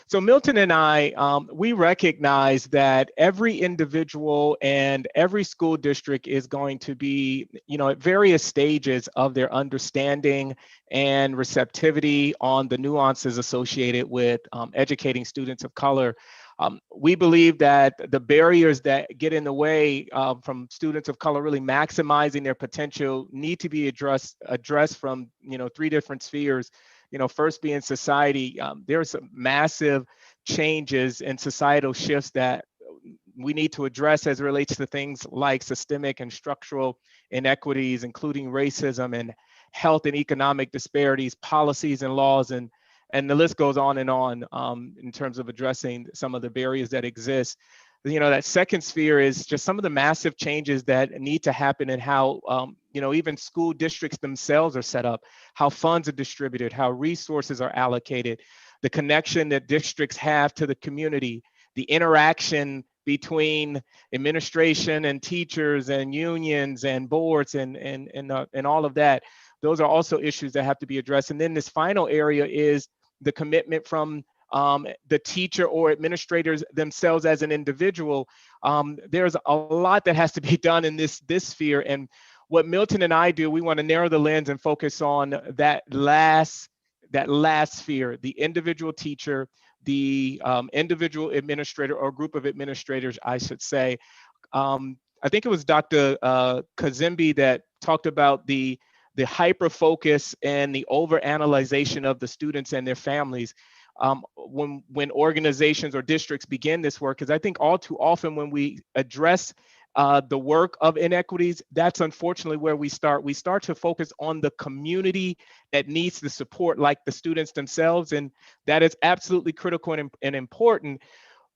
So Milton and I, we recognize that every individual and every school district is going to be, at various stages of their understanding and receptivity on the nuances associated with educating students of color. We believe that the barriers that get in the way from students of color really maximizing their potential need to be addressed from, three different spheres. First being society. There are some massive changes and societal shifts that we need to address as it relates to things like systemic and structural inequities, including racism and health and economic disparities, policies and laws, and the list goes on in terms of addressing some of the barriers that exist. That second sphere is just some of the massive changes that need to happen in how, even school districts themselves are set up, how funds are distributed, how resources are allocated, the connection that districts have to the community, the interaction between administration and teachers and unions and boards and all of that. Those are also issues that have to be addressed. And then this final area is the commitment from the teacher or administrators themselves as an individual. There's a lot that has to be done in this sphere. And what Milton and I do, we want to narrow the lens and focus on that last sphere, the individual teacher, the individual administrator or group of administrators, I should say. I think it was Dr. Kazimbi that talked about the hyper focus and the overanalyzation of the students and their families when organizations or districts begin this work, because I think all too often when we address the work of inequities, that's unfortunately where we start. We start to focus on the community that needs the support, like the students themselves, and that is absolutely critical and important.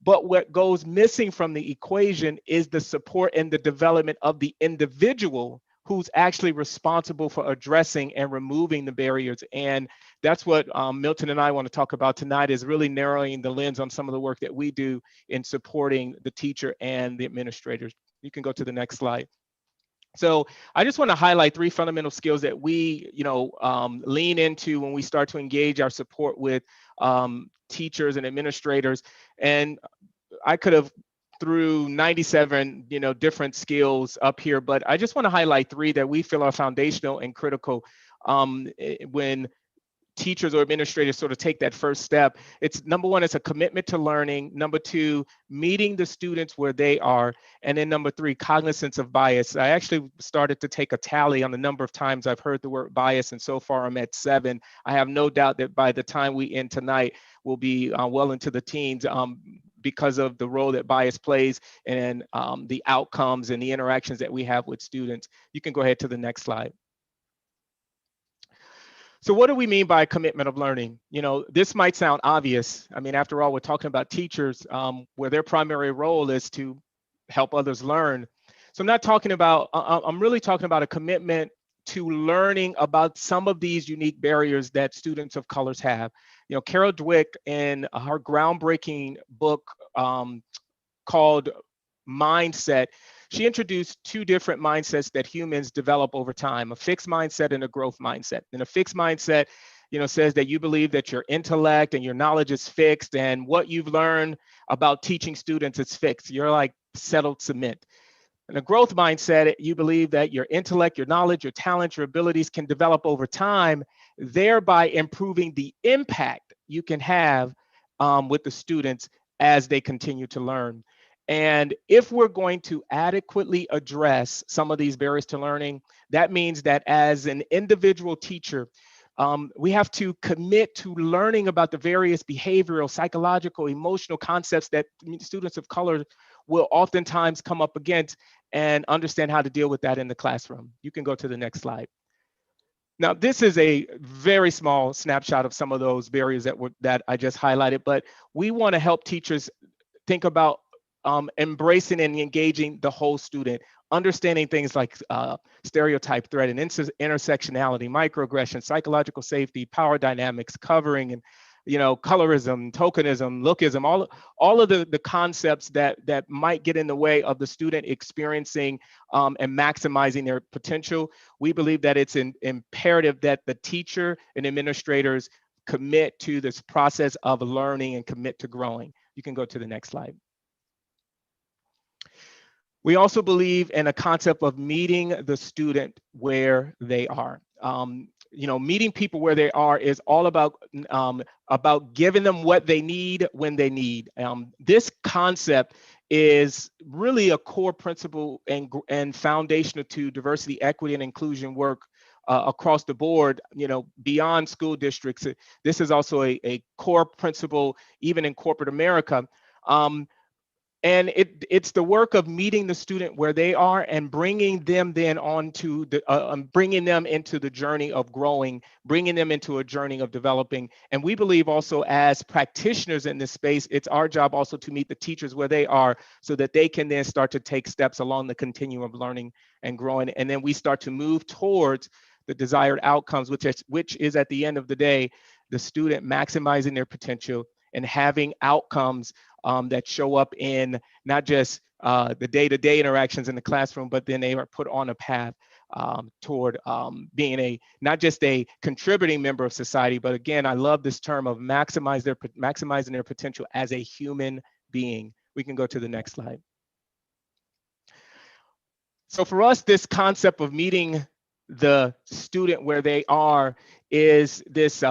But what goes missing from the equation is the support and the development of the individual who's actually responsible for addressing and removing the barriers. And that's what Milton and I want to talk about tonight, is really narrowing the lens on some of the work that we do in supporting the teacher and the administrators. You can go to the next slide. So I just want to highlight 3 fundamental skills that we, lean into when we start to engage our support with teachers and administrators. And I could have through 97, different skills up here, but I just want to highlight 3 that we feel are foundational and critical when teachers or administrators sort of take that first step. It's number 1, it's a commitment to learning. Number 2, meeting the students where they are. And then number 3, cognizance of bias. I actually started to take a tally on the number of times I've heard the word bias, and so far I'm at 7. I have no doubt that by the time we end tonight, we'll be well into the teens because of the role that bias plays and the outcomes and the interactions that we have with students. You can go ahead to the next slide. So what do we mean by commitment of learning? This might sound obvious. I mean, after all, we're talking about teachers where their primary role is to help others learn. So I'm not talking about, I'm really talking about a commitment to learning about some of these unique barriers that students of colors have. Carol Dweck, in her groundbreaking book called Mindset, she introduced 2 different mindsets that humans develop over time: a fixed mindset and a growth mindset. And a fixed mindset, says that you believe that your intellect and your knowledge is fixed, and what you've learned about teaching students is fixed. You're like settled cement. And a growth mindset, you believe that your intellect, your knowledge, your talent, your abilities can develop over time, thereby improving the impact you can have with the students as they continue to learn. And if we're going to adequately address some of these barriers to learning, that means that as an individual teacher, we have to commit to learning about the various behavioral, psychological, emotional concepts that students of color will oftentimes come up against, and understand how to deal with that in the classroom. You can go to the next slide. Now, this is a very small snapshot of some of those barriers that I just highlighted, but we want to help teachers think about embracing and engaging the whole student, understanding things like stereotype, threat, and intersectionality, microaggression, psychological safety, power dynamics, covering, and colorism, tokenism, lookism, all of the concepts that might get in the way of the student experiencing and maximizing their potential. We believe that it's imperative that the teacher and administrators commit to this process of learning and commit to growing. You can go to the next slide. We also believe in a concept of meeting the student where they are. Meeting people where they are is all about giving them what they need when they need. This concept is really a core principle and foundational to diversity, equity, and inclusion work across the board, beyond school districts. This is also a core principle even in corporate America. And it's the work of meeting the student where they are and bringing them then onto bringing them into the journey of growing, bringing them into a journey of developing. And we believe also, as practitioners in this space, it's our job also to meet the teachers where they are, so that they can then start to take steps along the continuum of learning and growing. And then we start to move towards the desired outcomes, which is at the end of the day, the student maximizing their potential and having outcomes that show up in not just the day-to-day interactions in the classroom, but then they are put on a path toward being not just a contributing member of society, but again, I love this term of maximizing their potential as a human being. We can go to the next slide. So for us, this concept of meeting the student where they are is this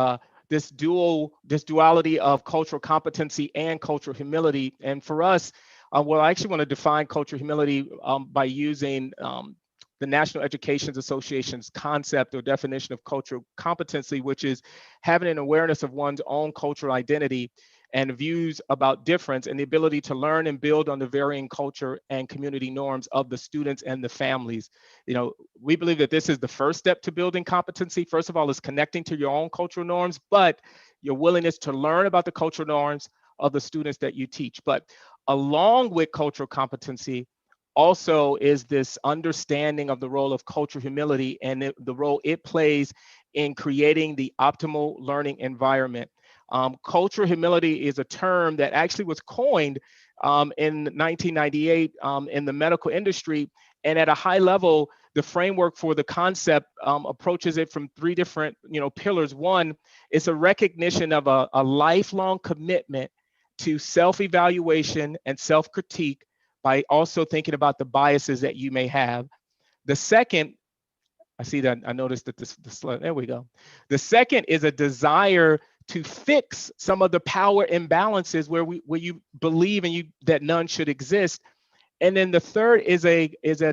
duality of cultural competency and cultural humility. And for us, I actually want to define cultural humility by using the National Education Association's concept or definition of cultural competency, which is having an awareness of one's own cultural identity and views about difference, and the ability to learn and build on the varying culture and community norms of the students and the families. We believe that this is the first step to building competency. First of all, is connecting to your own cultural norms, but your willingness to learn about the cultural norms of the students that you teach. But along with cultural competency also is this understanding of the role of cultural humility and the role it plays in creating the optimal learning environment. Cultural humility is a term that actually was coined in 1998 in the medical industry. And at a high level, the framework for the concept approaches it from three different pillars. One is a recognition of a lifelong commitment to self-evaluation and self-critique by also thinking about the biases that you may have. The second, I noticed that there we go. The second is a desire to fix some of the power imbalances where you believe that none should exist. And then the third is to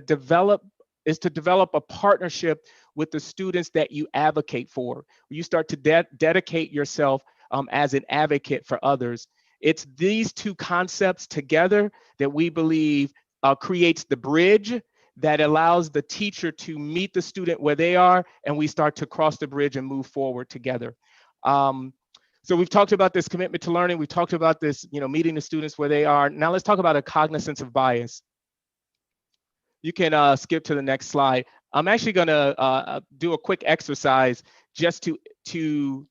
develop a partnership with the students that you advocate for. You start to dedicate yourself as an advocate for others. It's these two concepts together that we believe creates the bridge that allows the teacher to meet the student where they are, and we start to cross the bridge and move forward together. So we've talked about this commitment to learning. We've talked about this, meeting the students where they are. Now let's talk about a cognizance of bias. You can skip to the next slide. I'm actually going to do a quick exercise just to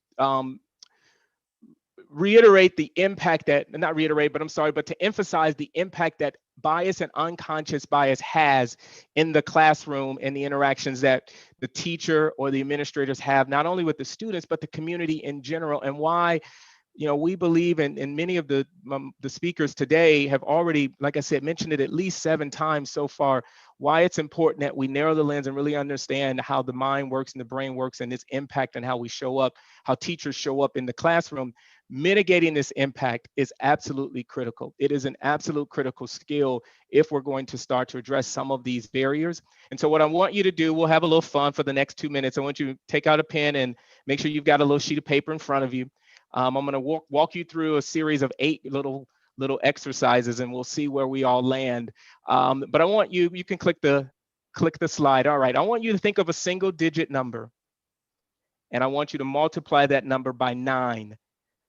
reiterate the impact but to emphasize the impact that bias and unconscious bias has in the classroom and the interactions that the teacher or the administrators have, not only with the students, but the community in general, and why we believe, and many of the speakers today have already, like I said, mentioned it at least 7 times so far, why it's important that we narrow the lens and really understand how the mind works and the brain works and its impact and how we show up, how teachers show up in the classroom. Mitigating this impact is absolutely critical. It is an absolute critical skill if we're going to start to address some of these barriers. And so what I want you to do, we'll have a little fun for the next 2 minutes. I want you to take out a pen and make sure you've got a little sheet of paper in front of you. I'm going to walk you through a series of 8 little exercises, and we'll see where we all land. But I want you can click the slide. All right, I want you to think of a single digit number, and I want you to multiply that number by 9.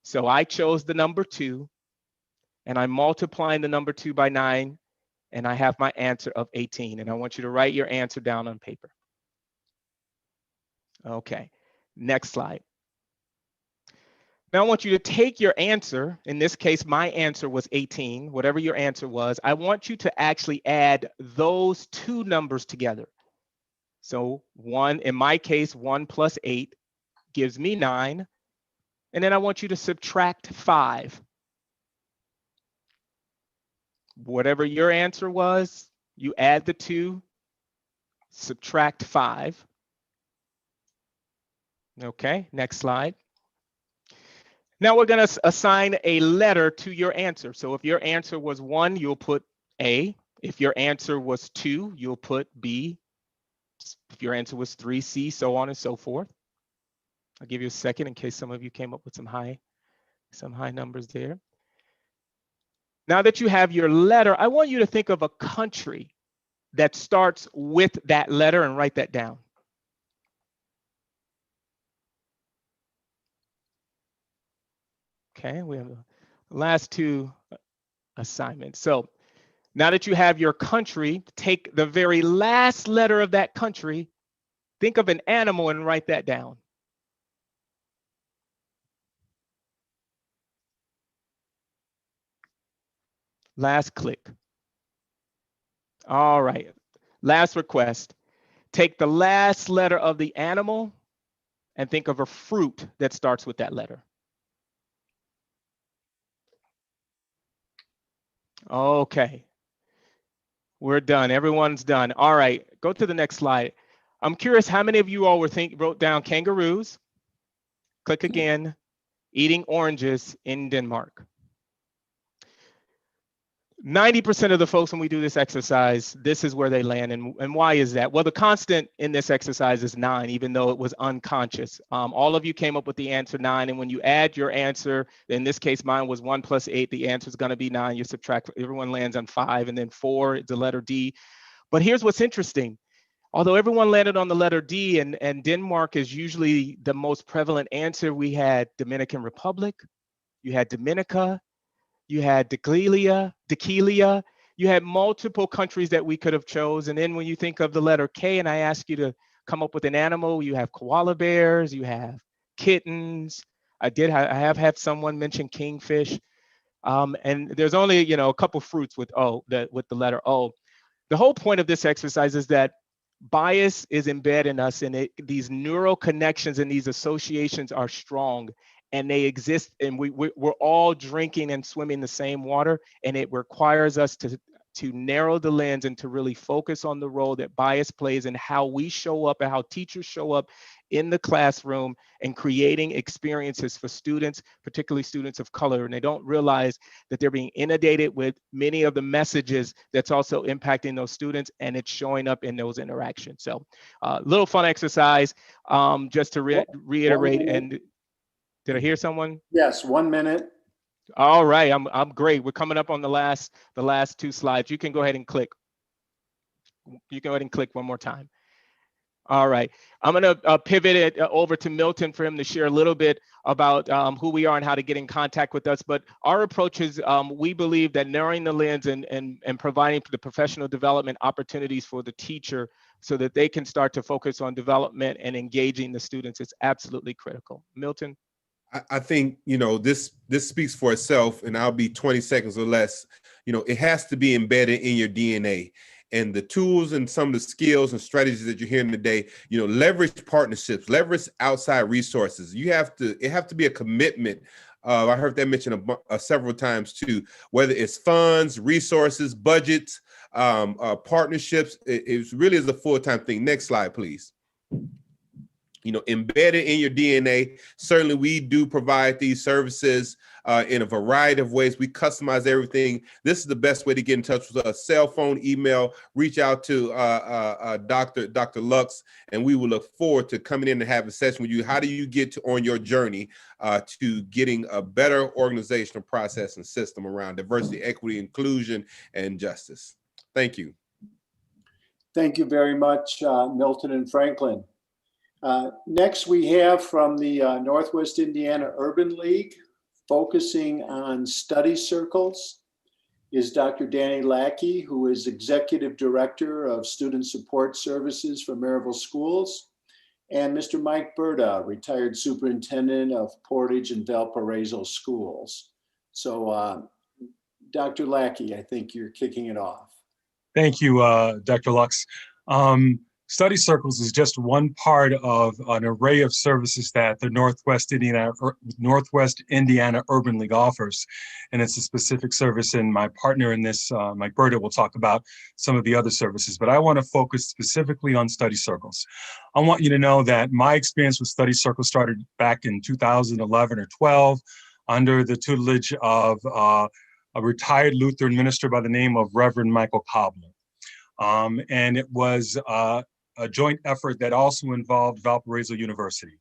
So I chose the number 2, and I'm multiplying the number 2 by 9, and I have my answer of 18. And I want you to write your answer down on paper. Okay, next slide. Now I want you to take your answer. In this case, my answer was 18, whatever your answer was. I want you to actually add those 2 numbers together. So in my case, 1 plus 8 gives me 9. And then I want you to subtract 5. Whatever your answer was, you add the 2, subtract 5. Okay, next slide. Now we're going to assign a letter to your answer. So if your answer was 1, you'll put A. If your answer was 2, you'll put B. If your answer was 3, C, so on and so forth. I'll give you a second in case some of you came up with some high numbers there. Now that you have your letter, I want you to think of a country that starts with that letter and write that down. Okay, we have the last 2 assignments. So now that you have your country, take the very last letter of that country, think of an animal and write that down. Last click. All right, last request. Take the last letter of the animal and think of a fruit that starts with that letter. Okay, we're done. Everyone's done. All right, go to the next slide. I'm curious how many of you all wrote down kangaroos. Click again. Eating oranges in Denmark. 90% of the folks when we do this exercise, this is where they land. And why is that? Well, the constant in this exercise is 9, even though it was unconscious. All of you came up with the answer 9. And when you add your answer, in this case, mine was 1 + 8, the answer is going to be 9. You subtract, everyone lands on 5, and then 4 is the letter D. But here's what's interesting. Although everyone landed on the letter D, and Denmark is usually the most prevalent answer, we had Dominican Republic, you had Dominica, you had Dequilia, you had multiple countries that we could have chose. And then when you think of the letter K and I ask you to come up with an animal, you have koala bears, you have kittens. I have had someone mention kingfish. And there's only, a couple fruits with with the letter O. The whole point of this exercise is that bias is embedded in us, and these neural connections and these associations are strong, and they exist, and we're all drinking and swimming the same water, and it requires us to narrow the lens and to really focus on the role that bias plays in how we show up and how teachers show up in the classroom and creating experiences for students, particularly students of color. And they don't realize that they're being inundated with many of the messages that's also impacting those students, and it's showing up in those interactions. So little fun exercise, just to reiterate. And did I hear someone? Yes, 1 minute. All right, I'm great. We're coming up on the last 2 slides. You can go ahead and click. You can go ahead and click one more time. All right, I'm going to pivot it over to Milton for him to share a little bit about who we are and how to get in contact with us. But our approach is we believe that narrowing the lens and providing the professional development opportunities for the teacher so that they can start to focus on development and engaging the students is absolutely critical. Milton? I think, this speaks for itself, and I'll be 20 seconds or less. It has to be embedded in your DNA. And the tools and some of the skills and strategies that you're hearing today, leverage partnerships, leverage outside resources. It have to be a commitment. I heard that mentioned several times too, whether it's funds, resources, budgets, partnerships. It really is a full-time thing. Next slide, please. Embedded in your DNA. Certainly, we do provide these services in a variety of ways. We customize everything. This is the best way to get in touch with us. Cell phone, email, reach out to Dr. Lux, and we will look forward to coming in and having a session with you. How do you get on your journey to getting a better organizational process and system around diversity, equity, inclusion, and justice? Thank you. Thank you very much, Milton and Franklin. Next, we have from the Northwest Indiana Urban League, focusing on study circles, is Dr. Danny Lackey, who is Executive Director of Student Support Services for Maryville Schools, and Mr. Mike Berta, Retired Superintendent of Portage and Valparaiso Schools. So, Dr. Lackey, I think you're kicking it off. Thank you, Dr. Lux. Study circles is just one part of an array of services that the Northwest Indiana Urban League offers. And it's a specific service, and my partner in this, Mike Berta, will talk about some of the other services, but I want to focus specifically on study circles. I want you to know that my experience with study circles started back in 2011 or 12 under the tutelage of a retired Lutheran minister by the name of Reverend Michael Cobbler. And it was a joint effort that also involved Valparaiso University.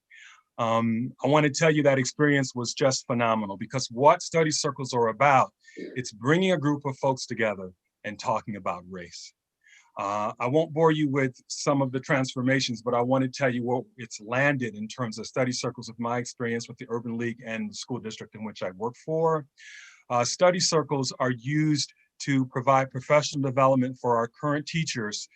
I want to tell you that experience was just phenomenal, because what study circles are about, it's bringing a group of folks together and talking about race. I won't bore you with some of the transformations, but I want to tell you where it's landed in terms of study circles with my experience with the Urban League and the school district in which I work for. Study circles are used to provide professional development for our current teachers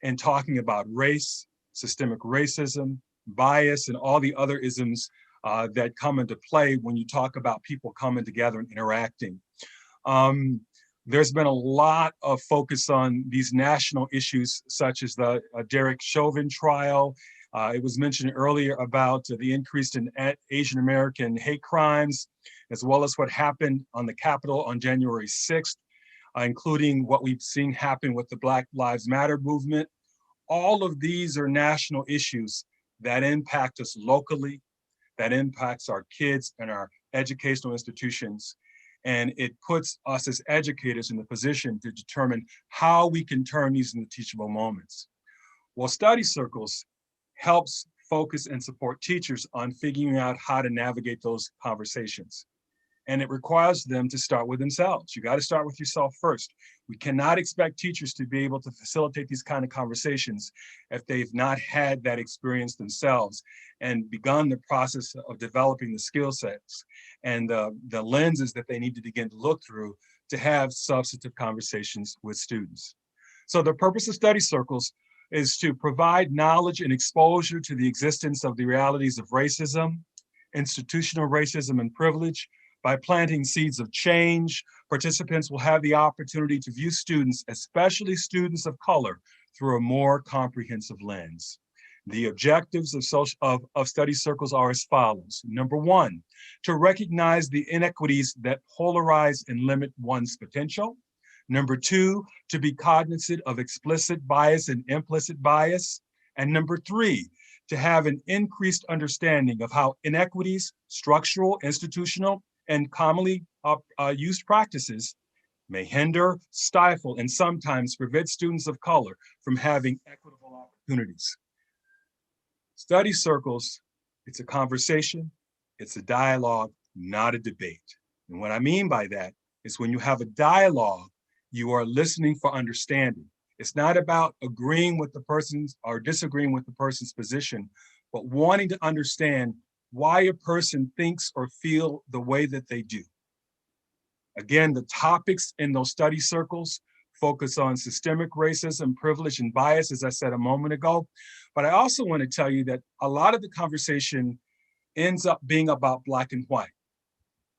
and talking about race, systemic racism, bias, and all the other isms that come into play when you talk about people coming together and interacting. There's been a lot of focus on these national issues, such as the Derek Chauvin trial. It was mentioned earlier about the increase in Asian American hate crimes, as well as what happened on the Capitol on January 6th. Including what we've seen happen with the Black Lives Matter movement. All of these are national issues that impact us locally, that impacts our kids and our educational institutions. And it puts us as educators in the position to determine how we can turn these into teachable moments. Well, study circles helps focus and support teachers on figuring out how to navigate those conversations. And it requires them to start with themselves. You got to start with yourself first. We cannot expect teachers to be able to facilitate these kind of conversations if they've not had that experience themselves and begun the process of developing the skill sets and the lenses that they need to begin to look through to have substantive conversations with students. So the purpose of study circles is to provide knowledge and exposure to the existence of the realities of racism, institutional racism and privilege. By planting seeds of change, participants will have the opportunity to view students, especially students of color, through a more comprehensive lens. The objectives of study circles are as follows. Number one, to recognize the inequities that polarize and limit one's potential. Number two, to be cognizant of explicit bias and implicit bias. And number three, to have an increased understanding of how inequities, structural, institutional, and commonly used practices may hinder, stifle, and sometimes prevent students of color from having equitable opportunities. Study circles, it's a conversation, it's a dialogue, not a debate. And what I mean by that is when you have a dialogue, you are listening for understanding. It's not about agreeing with the person's or disagreeing with the person's position, but wanting to understand why a person thinks or feel the way that they do. Again, the topics in those study circles focus on systemic racism, privilege, and bias, as I said a moment ago. But I also want to tell you that a lot of the conversation ends up being about Black and white.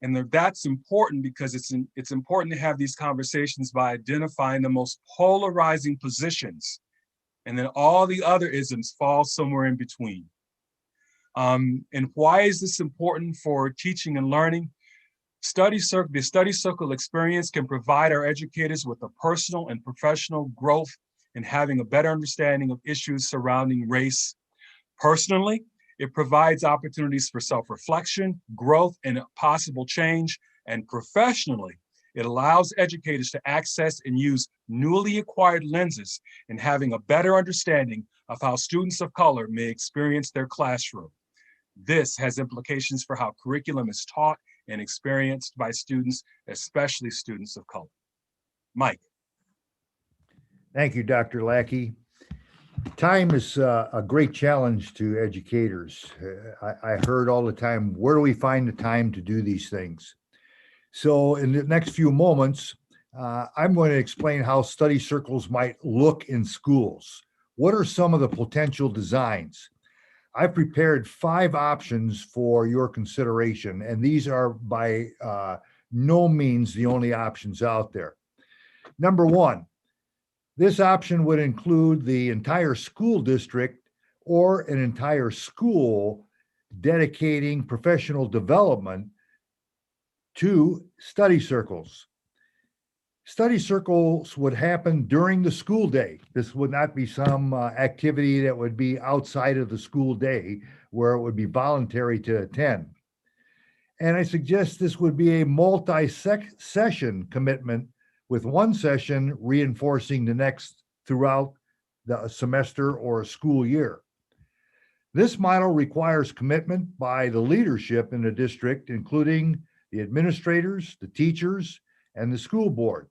And that's important because it's important to have these conversations by identifying the most polarizing positions. And then all the other isms fall somewhere in between. And why is this important for teaching and learning? The study circle experience can provide our educators with a personal and professional growth in having a better understanding of issues surrounding race. Personally, it provides opportunities for self-reflection, growth, and possible change. And professionally, it allows educators to access and use newly acquired lenses in having a better understanding of how students of color may experience their classroom. This has implications for how curriculum is taught and experienced by students, especially students of color. Mike. Thank you, Dr. Lackey. Time is a great challenge to educators. I heard all the time, where do we find the time to do these things? So in the next few moments, I'm going to explain how study circles might look in schools. What are some of the potential designs? I've prepared 5 options for your consideration, and these are by no means the only options out there. Number 1, this option would include the entire school district or an entire school dedicating professional development to study circles. Study circles would happen during the school day. This would not be some activity that would be outside of the school day where it would be voluntary to attend. And I suggest this would be a multi-session commitment with one session reinforcing the next throughout the semester or a school year. This model requires commitment by the leadership in the district, including the administrators, the teachers, and the school board.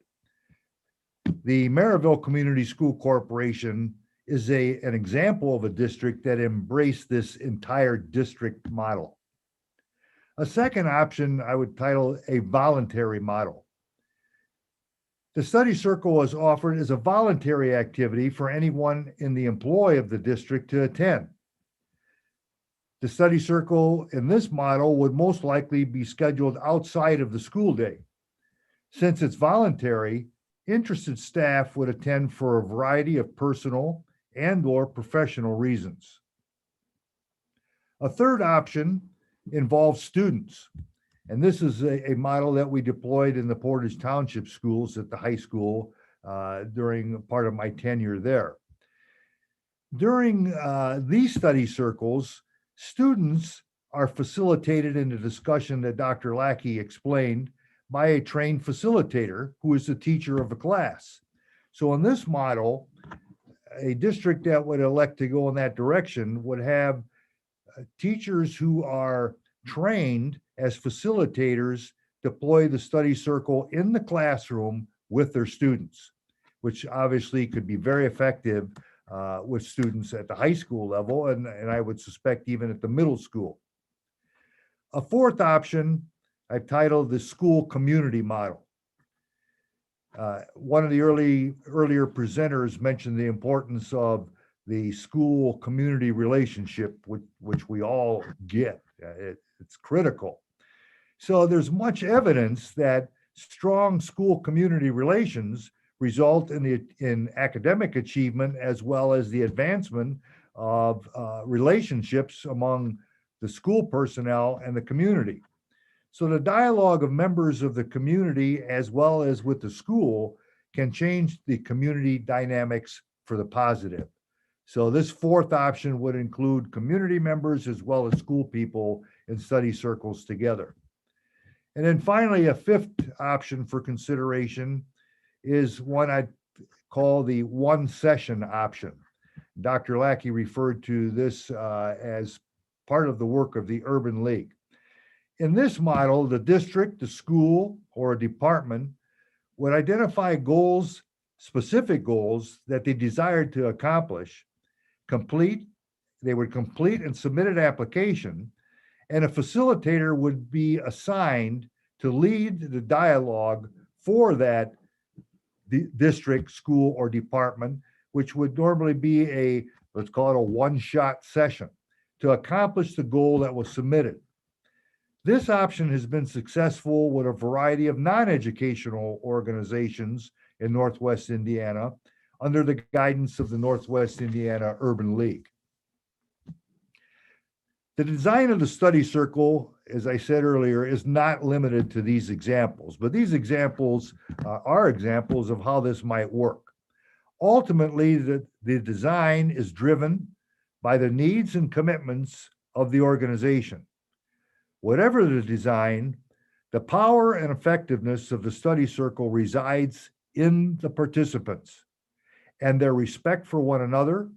The Maryville Community School Corporation is an example of a district that embraced this entire district model. A second option I would title a voluntary model. The study circle was offered as a voluntary activity for anyone in the employ of the district to attend. The study circle in this model would most likely be scheduled outside of the school day. Since it's voluntary, interested staff would attend for a variety of personal and/or professional reasons. A third option involves students, and this is a model that we deployed in the Portage Township schools at the high school during part of my tenure there. During these study circles, students are facilitated in the discussion that Dr. Lackey explained by a trained facilitator who is the teacher of a class. So in this model, a district that would elect to go in that direction would have teachers who are trained as facilitators deploy the study circle in the classroom with their students, which obviously could be very effective with students at the high school level, and I would suspect even at the middle school. A fourth option I've titled the school community model. One of the earlier presenters mentioned the importance of the school community relationship, which we all get. It's critical. So there's much evidence that strong school community relations result in academic achievement as well as the advancement of relationships among the school personnel and the community. So the dialogue of members of the community as well as with the school can change the community dynamics for the positive. So this fourth option would include community members as well as school people in study circles together. And then finally, a fifth option for consideration is one I call the one session option. Dr. Lackey referred to this as part of the work of the Urban League. In this model, the district, the school, or a department would identify goals, specific goals that they desired to accomplish, they would complete and submit an application, and a facilitator would be assigned to lead the dialogue for that district, school, or department, which would normally be let's call it a one-shot session to accomplish the goal that was submitted. This option has been successful with a variety of non-educational organizations in Northwest Indiana under the guidance of the Northwest Indiana Urban League. The design of the study circle, as I said earlier, is not limited to these examples, but these examples are examples of how this might work. Ultimately, the design is driven by the needs and commitments of the organization. Whatever the design, the power and effectiveness of the study circle resides in the participants and their respect for one another,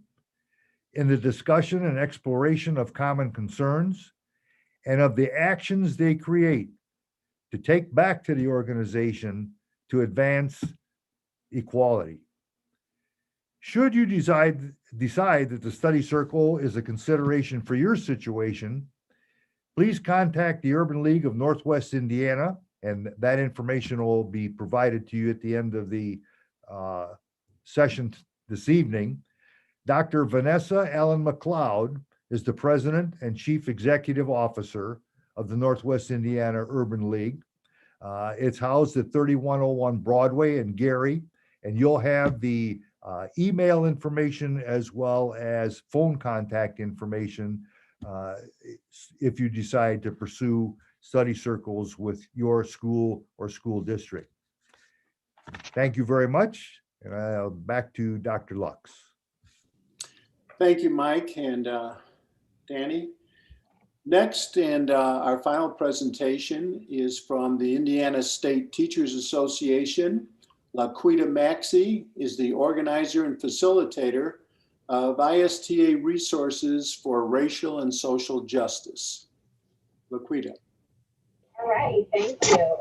in the discussion and exploration of common concerns, and of the actions they create to take back to the organization to advance equality. Should you decide that the study circle is a consideration for your situation, please contact the Urban League of Northwest Indiana, and that information will be provided to you at the end of the session this evening. Dr. Vanessa Allen McLeod is the President and Chief Executive Officer of the Northwest Indiana Urban League. It's housed at 3101 Broadway in Gary, and you'll have the email information as well as phone contact information if you decide to pursue study circles with your school or school district. Thank you very much. And back to Dr. Lux. Thank you, Mike and Danny. Next, and our final presentation is from the Indiana State Teachers Association. Laquita Maxey is the organizer and facilitator of ISTA Resources for Racial and Social Justice. Laquita. All right, thank you.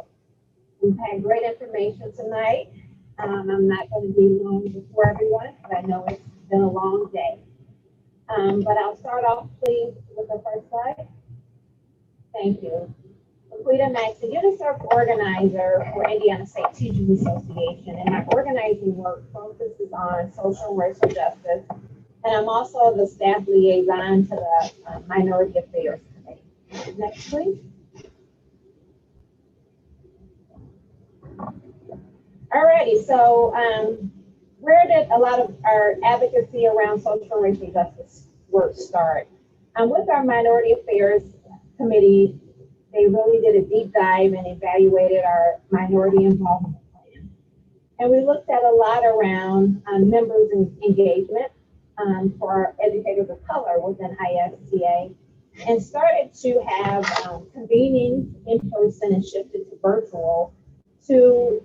We've had great information tonight. I'm not going to be long before everyone because I know it's been a long day. But I'll start off, please, with the first slide. Thank you. Laquita Maxey, UNICEF organizer for Indiana State Teachers Association, and my organizing work focuses on social and racial justice. And I'm also the staff liaison to the Minority Affairs Committee. Next, please. Alrighty, so where did a lot of our advocacy around social and racial justice work start? With our Minority Affairs Committee, they really did a deep dive and evaluated our minority involvement plan. And we looked at a lot around members' engagement for our educators of color within ISTA, and started to have convening in person and shifted to virtual to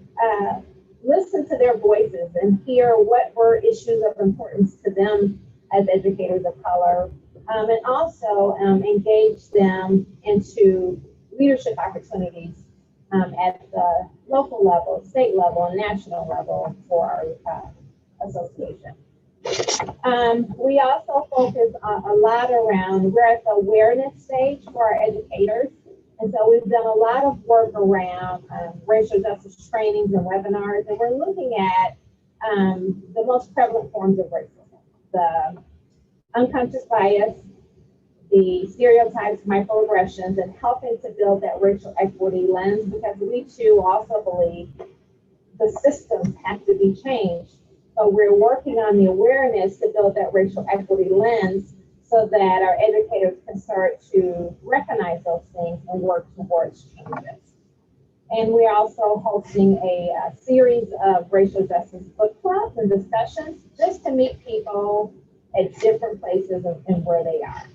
listen to their voices and hear what were issues of importance to them as educators of color, and also engage them into leadership opportunities at the local level, state level, and national level for our association. We also focus a lot around, we're at the awareness stage for our educators. And so we've done a lot of work around racial justice trainings and webinars, and we're looking at the most prevalent forms of racism, the unconscious bias, the stereotypes, microaggressions, and helping to build that racial equity lens, because we too also believe the systems have to be changed. So we're working on the awareness to build that racial equity lens so that our educators can start to recognize those things and work towards changes. And we're also hosting a series of racial justice book clubs and discussions just to meet people at different places and where they are.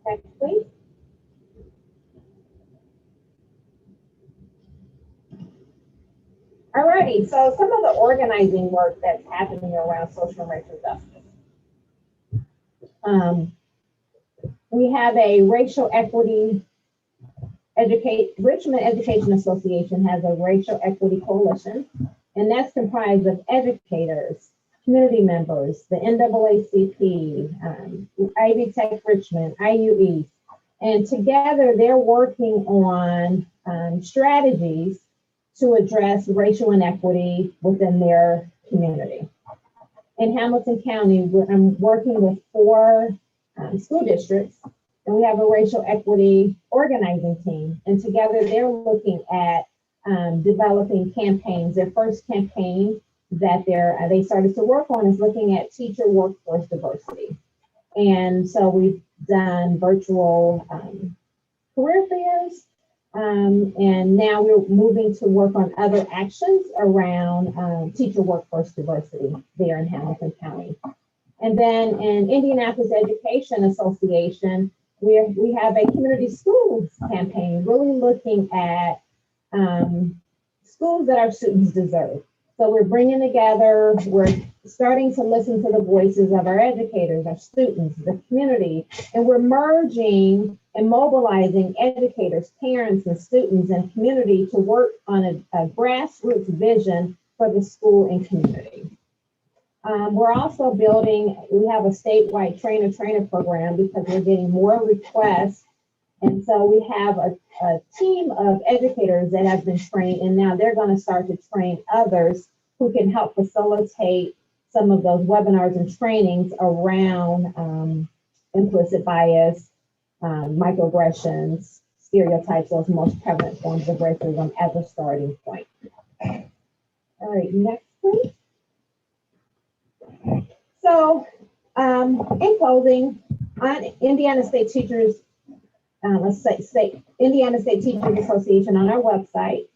Next, please. Alrighty, so some of the organizing work that's happening around social and racial justice. We have a racial equity Richmond Education Association has a racial equity coalition, and that's comprised of educators, community members, the NAACP, Ivy Tech Richmond, IU East, and together they're working on strategies to address racial inequity within their community. In Hamilton County, I'm working with 4 school districts, and we have a racial equity organizing team. And together they're looking at developing campaigns. Their first campaign that they started to work on is looking at teacher workforce diversity. And so we've done virtual career fairs, and now we're moving to work on other actions around teacher workforce diversity there in Hamilton County. And then in Indianapolis Education Association, we have a community schools campaign, really looking at schools that our students deserve. So we're bringing together, we're starting to listen to the voices of our educators, our students, the community, and we're merging and mobilizing educators, parents, and students and community to work on a grassroots vision for the school and community. We're also building, we have a statewide trainer program because we're getting more requests. And so we have a team of educators that have been trained, and now they're going to start to train others who can help facilitate some of those webinars and trainings around implicit bias, microaggressions, stereotypes, those most prevalent forms of racism as a starting point. All right, next please. So in closing, on Indiana State Teachers, Indiana State Teachers Association on our website,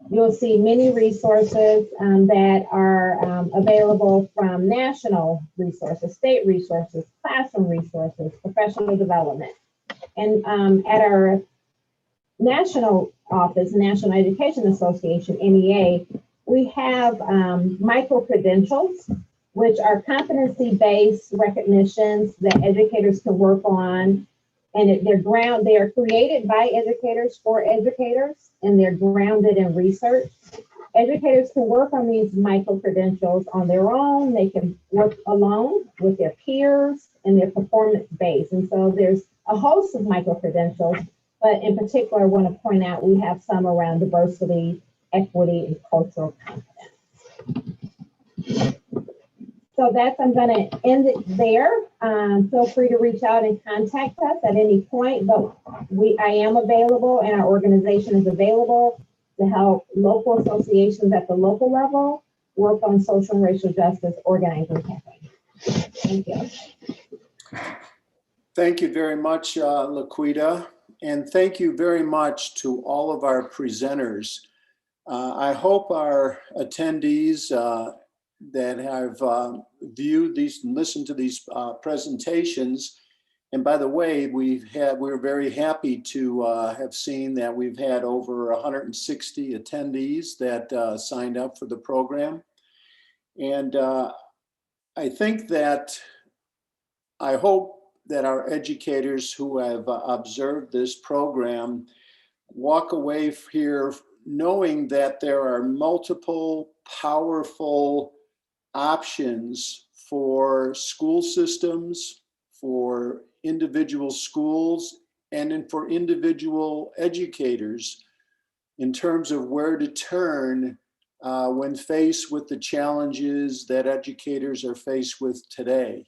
you'll see many resources that are available, from national resources, state resources, classroom resources, professional development. And at our national office, National Education Association, NEA, we have micro-credentials, which are competency-based recognitions that educators can work on. And they are created by educators for educators, and they're grounded in research. Educators can work on these micro-credentials on their own. They can work alone with their peers, and they're performance-based. And so there's a host of micro-credentials, but in particular, I want to point out we have some around diversity, equity, and cultural competence. So I'm going to end it there. Feel free to reach out and contact us at any point, but I am available, and our organization is available to help local associations at the local level work on social and racial justice organizing campaigns. Thank you. Thank you very much, Laquita, and thank you very much to all of our presenters. I hope our attendees that have viewed these and listened to these presentations And by the way, we're very happy to have seen that we've had over 160 attendees that signed up for the program. And I think that I hope that our educators who have observed this program walk away here knowing that there are multiple powerful options for school systems, for individual schools, and for individual educators in terms of where to turn when faced with the challenges that educators are faced with today.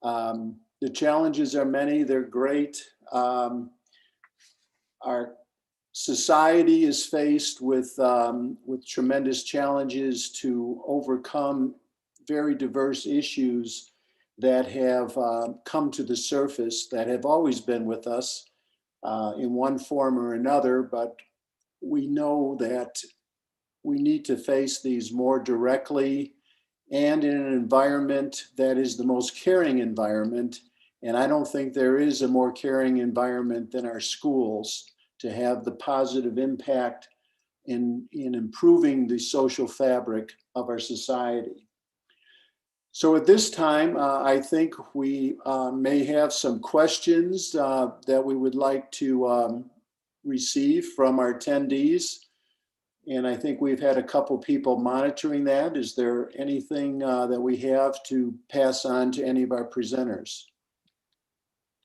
The challenges are many, they're great. Our society is faced with tremendous challenges to overcome very diverse issues that have come to the surface, that have always been with us in one form or another, but we know that we need to face these more directly and in an environment that is the most caring environment. And I don't think there is a more caring environment than our schools to have the positive impact in improving the social fabric of our society. So at this time, I think we may have some questions that we would like to receive from our attendees. And I think we've had a couple people monitoring that. Is there anything that we have to pass on to any of our presenters?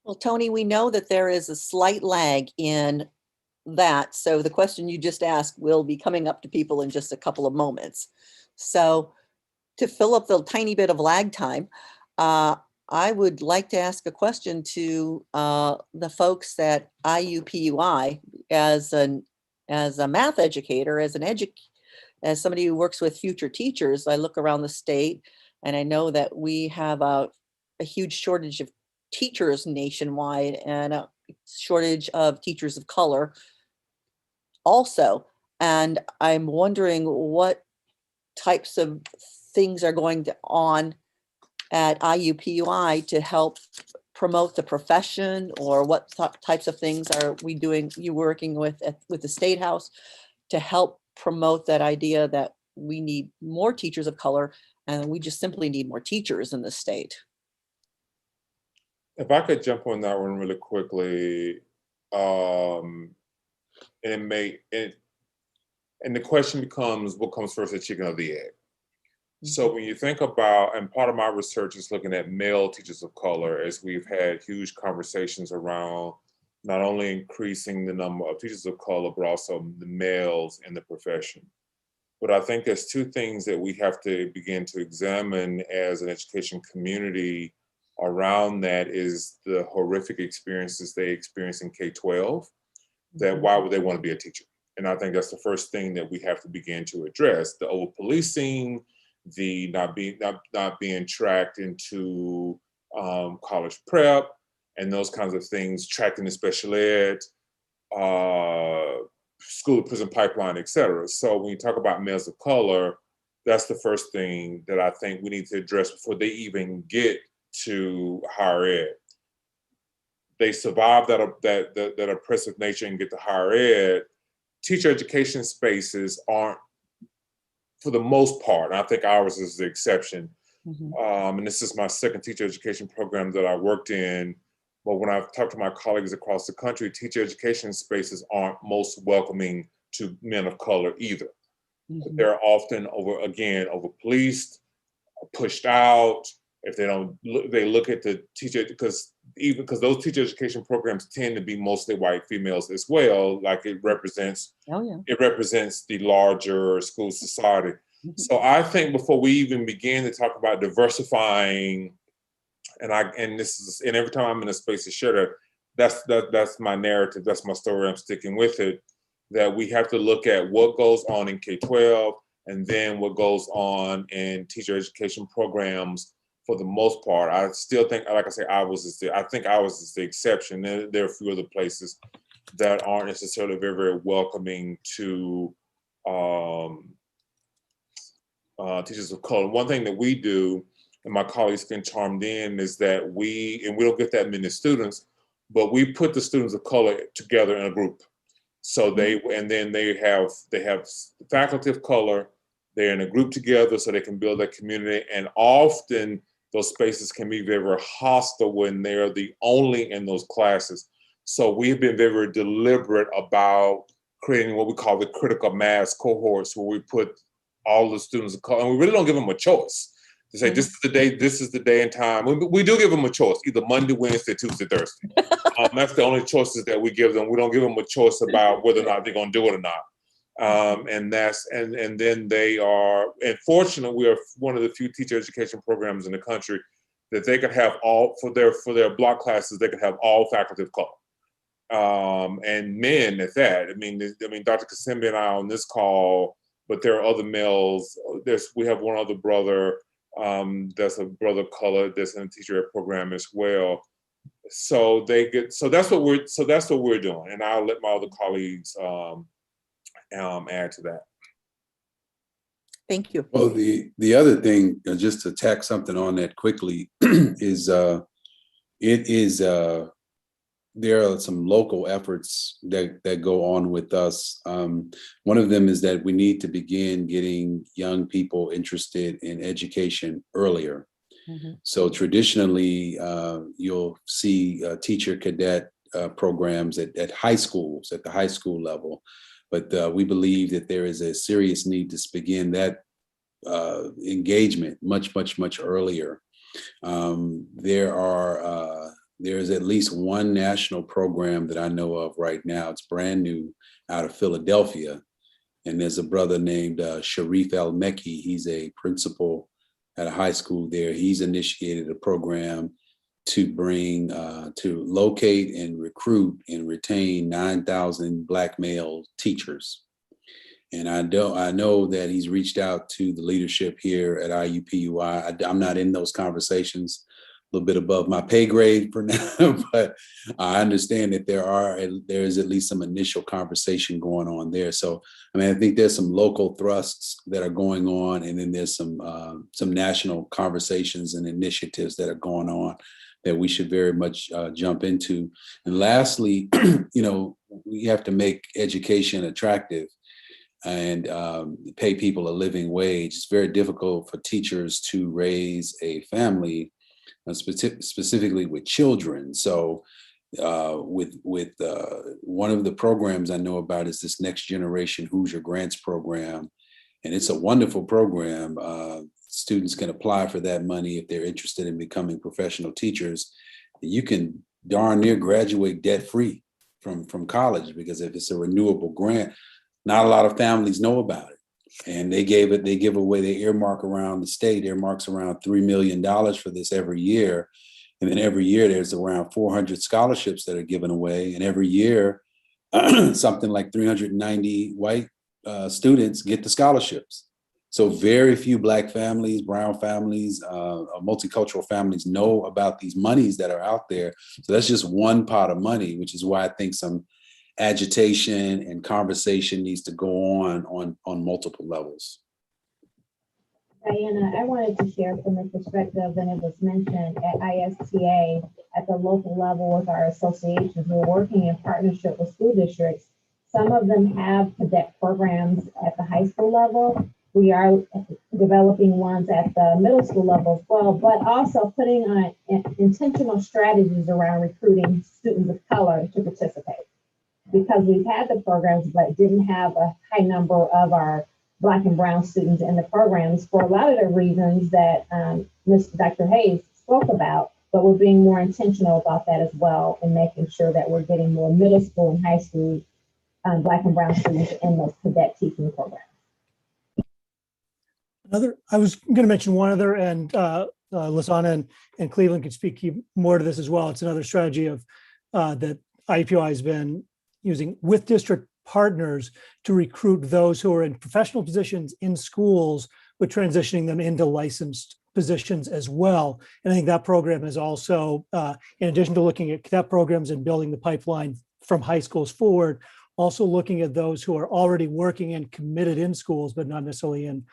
Well, Tony, we know that there is a slight lag in that. So the question you just asked will be coming up to people in just a couple of moments. So to fill up the tiny bit of lag time, I would like to ask a question to the folks at IUPUI as a math educator, as somebody who works with future teachers. I look around the state and I know that we have a huge shortage of teachers nationwide and a shortage of teachers of color also. And I'm wondering what types of things are going on at IUPUI to help promote the profession, or what types of things are we doing, you working with the State House to help promote that idea that we need more teachers of color and we just simply need more teachers in the state? If I could jump on that one really quickly, and the question becomes, what comes first, the chicken or the egg? So when you think about, and part of my research is looking at male teachers of color, as we've had huge conversations around not only increasing the number of teachers of color, but also the males in the profession. But I think there's two things that we have to begin to examine as an education community around that is the horrific experiences they experience in K-12, that why would they want to be a teacher? And I think that's the first thing that we have to begin to address, the over-policing, the not being tracked into college prep and those kinds of things, tracked into special ed, school to prison pipeline, et cetera. So when you talk about males of color, that's the first thing that I think we need to address before they even get to higher ed. They survive that oppressive nature and get to higher ed. Teacher education spaces aren't, for the most part, I think ours is the exception. And this is my second teacher education program that I worked in. But when I've talked to my colleagues across the country, teacher education spaces aren't most welcoming to men of color either. They're often over policed, pushed out. If they don't, they look at the teacher, because those teacher education programs tend to be mostly white females as well. Like it represents the larger school society. So I think before we even begin to talk about diversifying, and every time I'm in a space to share that, that's my narrative, that's my story, I'm sticking with it, that we have to look at what goes on in K-12 and then what goes on in teacher education programs. For the most part, I still think, like I say, I think ours is the exception. There are a few other places that aren't necessarily very, very welcoming to teachers of color. One thing that we do and my colleagues can chime in, is that we don't get that many students, but we put the students of color together in a group. So they have faculty of color, they're in a group together so they can build that community. And often those spaces can be very, very hostile when they're the only in those classes. So we've been very, very deliberate about creating what we call the critical mass cohorts, where we put all the students of color, and we really don't give them a choice to say, this is the day and time. We do give them a choice, either Monday, Wednesday, Tuesday, Thursday. That's the only choices that we give them. We don't give them a choice about whether or not they're going to do it or not. And then they are, and fortunately, we are one of the few teacher education programs in the country that they can have all, for their block classes, they can have all faculty of color. And men at that. I mean, Dr. Kasimbi and I on this call, but there are other males. We have one other brother, that's a brother of color that's in the teacher ed program as well. So that's what we're doing. And I'll let my other colleagues add to that. Thank you. Well, the other thing, just to tack something on that quickly, is there are some local efforts that go on with us. One of them is that we need to begin getting young people interested in education earlier. Mm-hmm. So traditionally, you'll see teacher cadet programs at high schools, at the high school level. But we believe that there is a serious need to begin that engagement much earlier. There is at least one national program that I know of right now. It's brand new, out of Philadelphia. And there's a brother named Sharif Al-Mekki. He's a principal at a high school there. He's initiated a program to bring, to locate and recruit and retain 9,000 Black male teachers. And I know that he's reached out to the leadership here at IUPUI. I'm not in those conversations, a little bit above my pay grade for now, but I understand that there is at least some initial conversation going on there. So, I mean, I think there's some local thrusts that are going on, and then there's some national conversations and initiatives that are going on that we should very much jump into. And lastly, we have to make education attractive and pay people a living wage. It's very difficult for teachers to raise a family, specifically with children. So with one of the programs I know about is this Next Generation Hoosier Grants program. And it's a wonderful program. Students can apply for that money if they're interested in becoming professional teachers. You can darn near graduate debt-free from college, because if it's a renewable grant, not a lot of families know about it. And they give away, they earmark around the state, earmarks around $3 million for this every year. And then every year there's around 400 scholarships that are given away. And every year, something like 390 white students get the scholarships. So very few Black families, brown families, multicultural families know about these monies that are out there. So that's just one pot of money, which is why I think some agitation and conversation needs to go on multiple levels. Diana, I wanted to share from the perspective, and it was mentioned at ISTA at the local level with our associations. We're working in partnership with school districts. Some of them have cadet programs at the high school level. We are developing ones at the middle school level as well, but also putting on intentional strategies around recruiting students of color to participate. Because we've had the programs, but didn't have a high number of our Black and brown students in the programs for a lot of the reasons that Dr. Hayes spoke about, but we're being more intentional about that as well, and making sure that we're getting more middle school and high school Black and brown students in those cadet teaching programs. I was going to mention one other, and Lasana and Cleveland could speak more to this as well. It's another strategy of that IUPUI has been using with district partners to recruit those who are in professional positions in schools, but transitioning them into licensed positions as well. And I think that program is also, in addition to looking at cadet programs and building the pipeline from high schools forward, also looking at those who are already working and committed in schools, but not necessarily in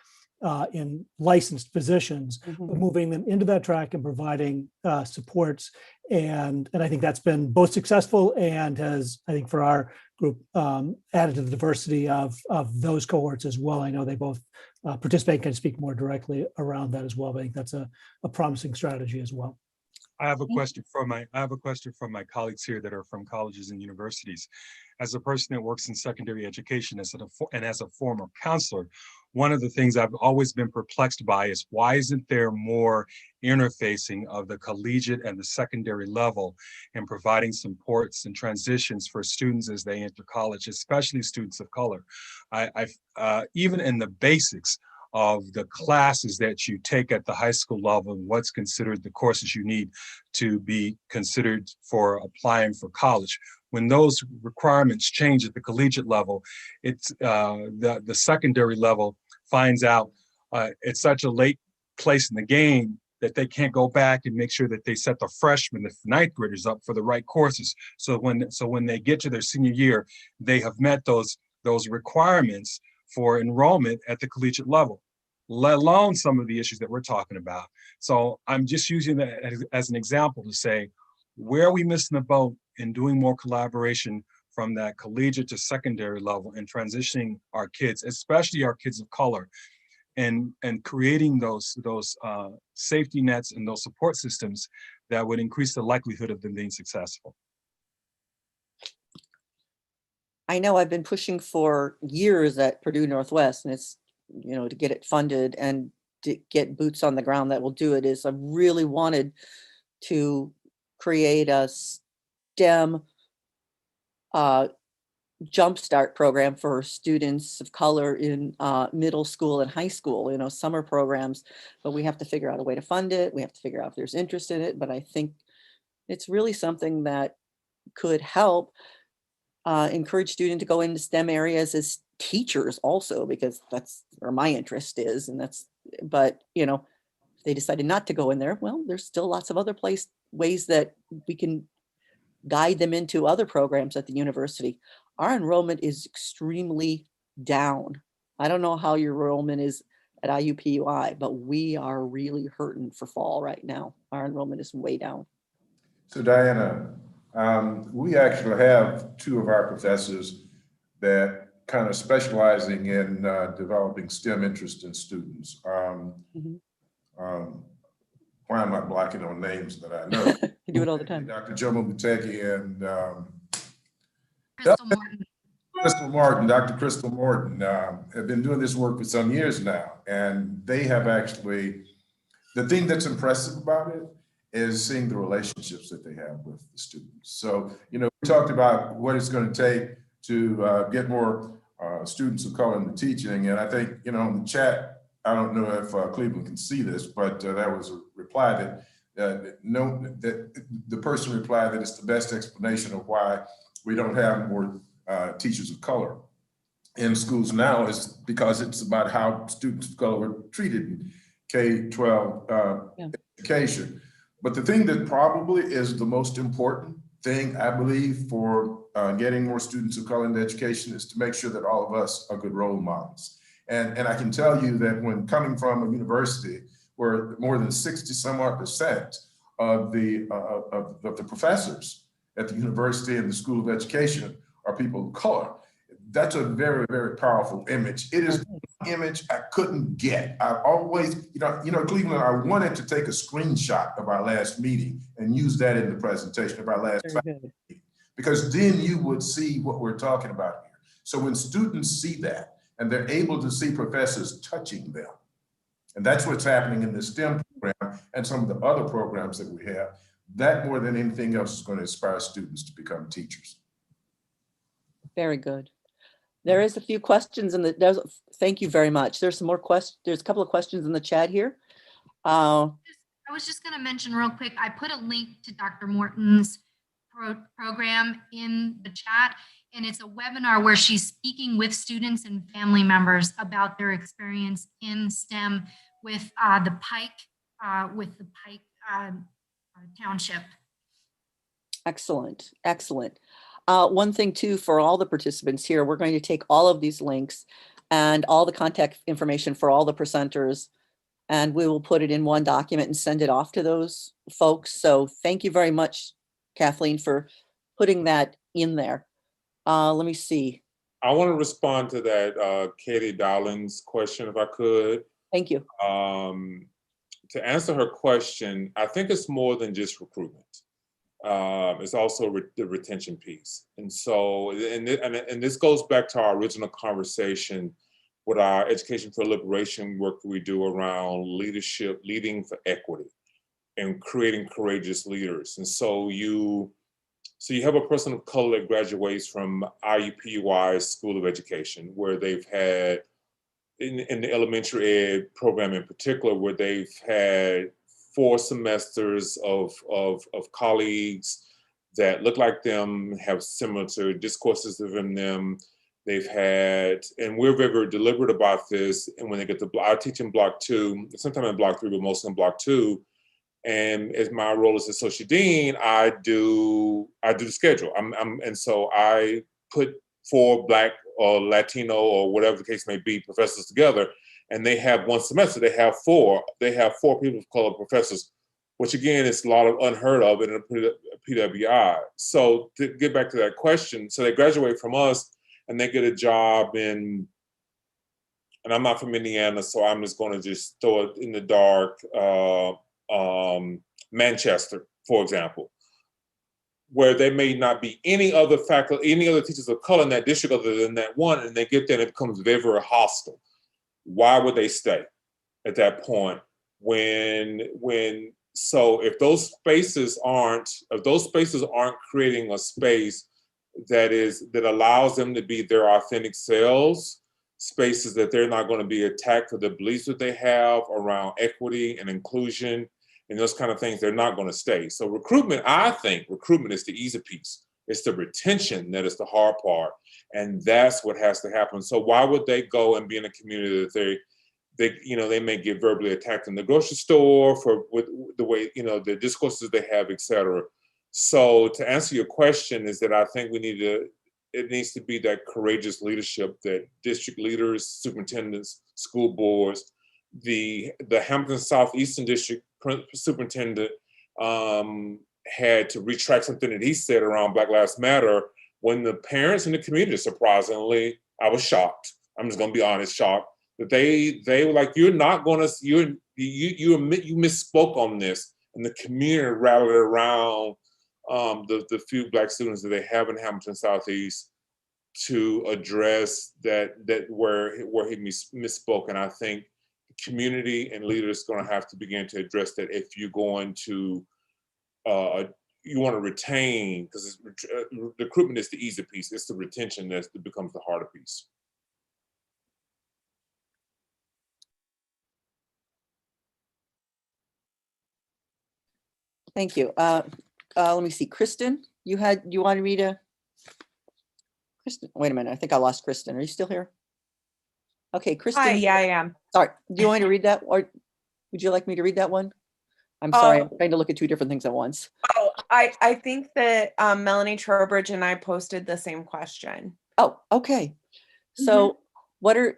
in licensed physicians, Mhm. but moving them into that track and providing supports. And I think that's been both successful and has, I think, for our group, added to the diversity of those cohorts as well. I know they both participate and can speak more directly around that as well. But I think that's a promising strategy as well. I have a question from my colleagues here that are from colleges and universities. As a person that works in secondary education and as a former counselor, one of the things I've always been perplexed by is why isn't there more interfacing of the collegiate and the secondary level in providing supports and transitions for students as they enter college, especially students of color. Even in the basics of the classes that you take at the high school level and what's considered the courses you need to be considered for applying for college. When those requirements change at the collegiate level, it's the secondary level finds out it's such a late place in the game that they can't go back and make sure that they set the freshmen, the ninth graders up for the right courses. So when they get to their senior year, they have met those requirements for enrollment at the collegiate level, let alone some of the issues that we're talking about. So I'm just using that as an example to say, where are we missing the boat in doing more collaboration from that collegiate to secondary level and transitioning our kids, especially our kids of color, and creating those safety nets and those support systems that would increase the likelihood of them being successful. I know I've been pushing for years at Purdue Northwest, and it's, to get it funded and to get boots on the ground that will do it, is I really wanted to create a STEM jumpstart program for students of color in middle school and high school, summer programs, but we have to figure out a way to fund it. We have to figure out if there's interest in it, but I think it's really something that could help encourage students to go into STEM areas as teachers also, because that's where my interest is. And but if they decided not to go in there, well, there's still lots of other ways that we can guide them into other programs at the university. Our enrollment is extremely down. I don't know how your enrollment is at IUPUI, but we are really hurting for fall right now. Our enrollment is way down. So Diana, we actually have two of our professors that kind of specializing in developing STEM interest in students. Why am I blocking on names that I know? You do it all the time. Dr. Jomo Mutegi and Crystal Morton. Dr. Crystal Morton have been doing this work for some years now. And they have actually, the thing that's impressive about it is seeing the relationships that they have with the students. So, we talked about what it's going to take to get more students of color in the teaching. And I think, in the chat, I don't know if Cleveland can see this, but that was a reply that the person replied that it's the best explanation of why we don't have more teachers of color in schools now is because it's about how students of color are treated in K-12 education. But the thing that probably is the most important thing, I believe, for getting more students of color into education is to make sure that all of us are good role models. And I can tell you that when coming from a university where more than 60% of the professors at the university and the School of Education are people of color, that's a very, very powerful image. It is an image I couldn't get. I always, Cleveland, I wanted to take a screenshot of our last meeting and use that in the presentation of our last meeting, because then you would see what we're talking about here. So when students see that, and they're able to see professors touching them. And that's what's happening in the STEM program and some of the other programs that we have. That more than anything else is going to inspire students to become teachers. Very good. There is a few questions thank you very much. There's some more questions. There's a couple of questions in the chat here. I was just going to mention real quick, I put a link to Dr. Morton's program in the chat. And it's a webinar where she's speaking with students and family members about their experience in STEM with the Pike Township. Excellent, excellent. One thing too, for all the participants here, we're going to take all of these links and all the contact information for all the presenters. And we will put it in one document and send it off to those folks. So thank you very much, Kathleen, for putting that in there. Let me see. I want to respond to that Katie Dowling's question, if I could. Thank you. To answer her question, I think it's more than just recruitment. It's also the retention piece. And so, and this goes back to our original conversation with our Education for Liberation work that we do around leadership, leading for equity, and creating courageous leaders. And so you have a person of color that graduates from IUPUI's School of Education, where they've had, in the elementary ed program in particular, where they've had 4 semesters of colleagues that look like them, have similar discourses within them. They've had, and we're very, very deliberate about this. And when they get to, I teach in block 2, sometimes in block 3, but mostly in block 2. And as my role as associate dean, I do the schedule. And so I put 4 Black or Latino or whatever the case may be professors together, and they have one semester. They have 4 people of color professors, which again is a lot of unheard of in a PWI. So to get back to that question, so they graduate from us and they get a job in, and I'm not from Indiana, so I'm just going to just throw it in the dark. Manchester, for example, where there may not be any other faculty, any other teachers of color in that district other than that one, and they get there and it becomes very, very hostile. Why would they stay at that point? So if those spaces aren't creating a space that allows them to be their authentic selves, spaces that they're not going to be attacked for the beliefs that they have around equity and inclusion and those kind of things, they're not going to stay. So recruitment, I think recruitment is the easy piece. It's the retention that is the hard part. And that's what has to happen. So why would they go and be in a community that they may get verbally attacked in the grocery store with the way, the discourses they have, et cetera. So to answer your question is that I think it needs to be that courageous leadership that district leaders, superintendents, school boards, the Hamilton Southeastern District superintendent had to retract something that he said around Black Lives Matter when the parents in the community, surprisingly, I was shocked. I'm just going to be honest, shocked that they were like, you misspoke on this, and the community rallied around the few Black students that they have in Hamilton Southeast to address that where he misspoke. And I think the community and leaders are going to have to begin to address that if you're going to you want to retain, because recruitment is the easy piece. It's the retention that becomes the harder piece. Thank you. Let me see, Kristen, you wanted me to, Kristen, wait a minute, I think I lost Kristen. Are you still here? Okay, Kristen. Hi, yeah, I am. Sorry, do you want me to read that, or would you like me to read that one? I'm sorry, I'm trying to look at 2 different things at once. Oh, I think that Melanie Trowbridge and I posted the same question. Oh, okay. So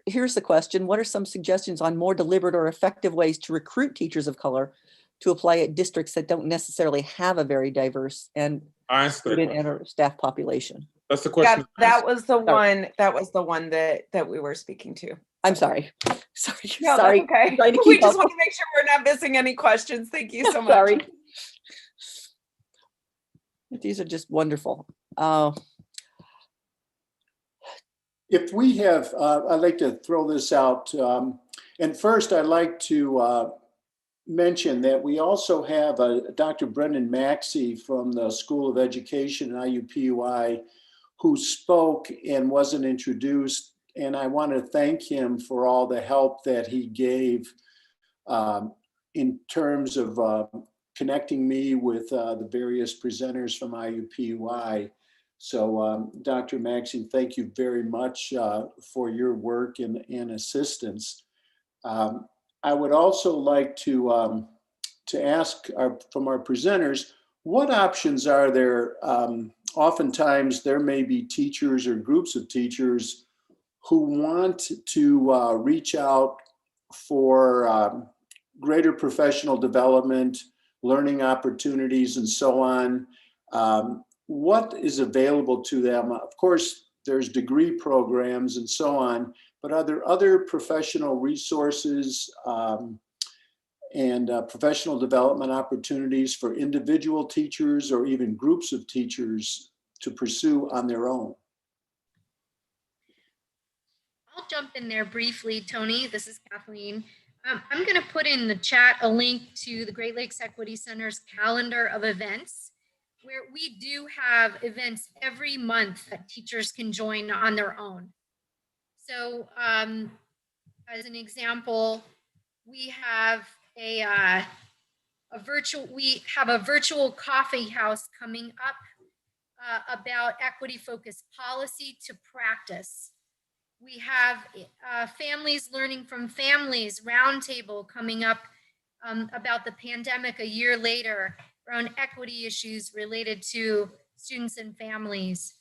here's the question. What are some suggestions on more deliberate or effective ways to recruit teachers of color to apply at districts that don't necessarily have a very diverse and student and staff population? That's the question. Yeah, that was the one. That was the one that we were speaking to. I'm sorry. Sorry. No, sorry. that's okay. We just want to make sure we're not missing any questions. Thank you so much. Sorry. These are just wonderful. If we have, I'd like to throw this out. And first, I'd like to mention that we also have Dr. Brendan Maxey from the School of Education at IUPUI who spoke and wasn't introduced. And I want to thank him for all the help that he gave in terms of connecting me with the various presenters from IUPUI. So Dr. Maxey, thank you very much for your work and assistance. I would also like to ask from our presenters, what options are there? Oftentimes there may be teachers or groups of teachers who want to reach out for greater professional development, learning opportunities, and so on, what is available to them? Of course, there's degree programs and so on, but are there other professional resources and professional development opportunities for individual teachers or even groups of teachers to pursue on their own? I'll jump in there briefly, Tony. This is Kathleen. I'm going to put in the chat a link to the Great Lakes Equity Center's calendar of events, where we do have events every month that teachers can join on their own. So as an example, we have a virtual coffee house coming up about equity focused policy to practice. We have Families Learning from Families roundtable coming up about the pandemic a year later around equity issues related to students and families.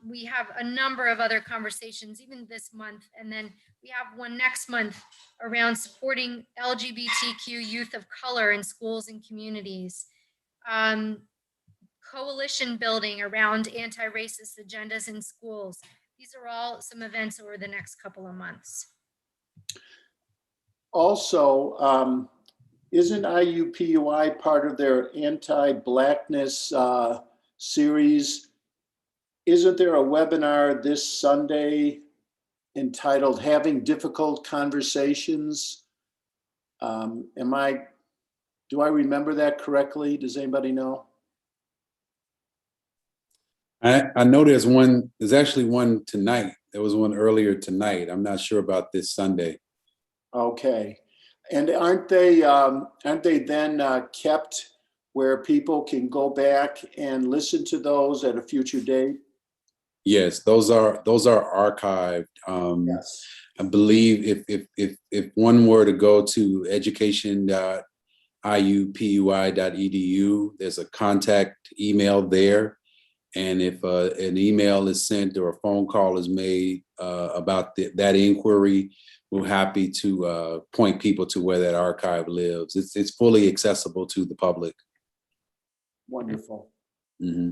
We have a number of other conversations even this month, and then we have one next month around supporting LGBTQ youth of color in schools and communities. Coalition building around anti-racist agendas in schools. These are all some events over the next couple of months. Also, isn't IUPUI part of their anti-Blackness series? Isn't there a webinar this Sunday entitled Having Difficult Conversations? Do I remember that correctly? Does anybody know? I know there's actually one tonight. There was one earlier tonight. I'm not sure about this Sunday. Okay. And aren't they then kept where people can go back and listen to those at a future date? Yes, those are archived. Yes. I believe if one were to go to education.iupui.edu, there's a contact email there. And if an email is sent or a phone call is made about that inquiry, we're happy to point people to where that archive lives. It's fully accessible to the public. Wonderful. Mm-hmm.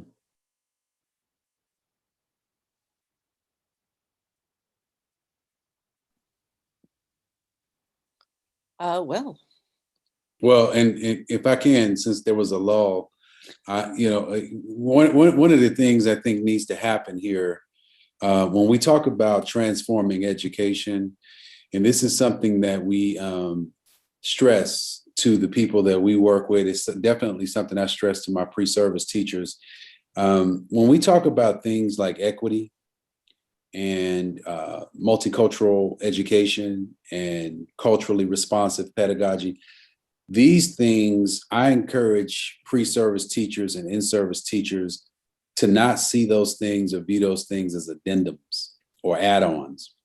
Well, and if I can, since there was a lull, one of the things I think needs to happen here when we talk about transforming education, and this is something that we stress to the people that we work with. It's definitely something I stress to my pre-service teachers. When we talk about things like equity and multicultural education and culturally responsive pedagogy, these things, I encourage pre-service teachers and in-service teachers to not see those things or view those things as addendums or add-ons.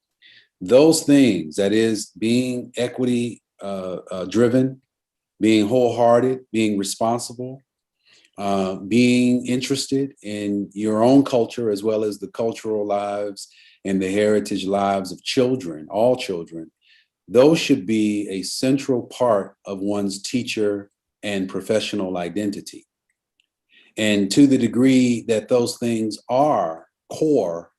Those things, that is being equity driven, being wholehearted, being responsible, being interested in your own culture as well as the cultural lives and the heritage lives of children, all children, those should be a central part of one's teacher and professional identity. And to the degree that those things are core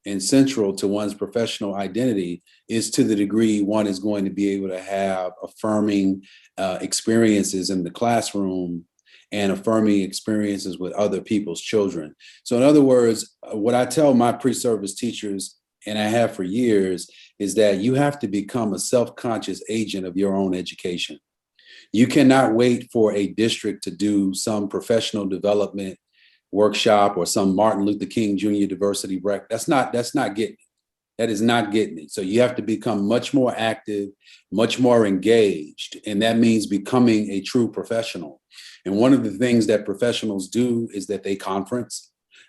and central to one's professional identity is to the degree one is going to be able to have affirming experiences in the classroom and affirming experiences with other people's children. So in other words, what I tell my pre-service teachers, and I have for years, is that you have to become a self-conscious agent of your own education. You cannot wait for a district to do some professional development workshop or some Martin Luther King Jr. diversity break. That's not getting it. That is not getting it. So you have to become much more active, much more engaged, and that means becoming a true professional. And one of the things that professionals do is that they conference.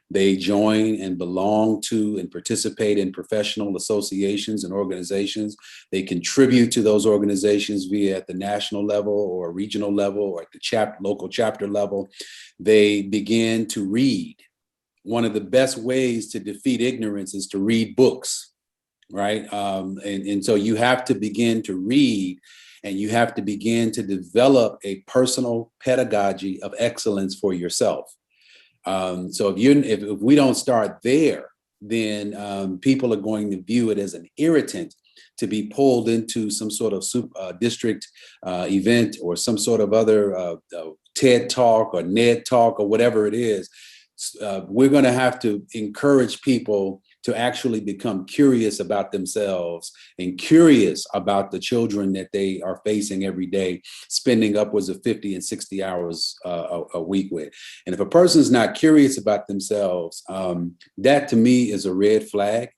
They join and belong to and participate in professional associations and organizations. They contribute to those organizations via at the national level or regional level or at the local chapter level. They begin to read. One of the best ways to defeat ignorance is to read books. right? And so you have to begin to read, and you have to begin to develop a personal pedagogy of excellence for yourself. So if we don't start there, then people are going to view it as an irritant to be pulled into some sort of district event or some sort of other TED talk or NED talk or whatever it is. We're going to have to encourage people to actually become curious about themselves and curious about the children that they are facing every day, spending upwards of 50 and 60 hours a week with. And if a person's not curious about themselves, that to me is a red flag.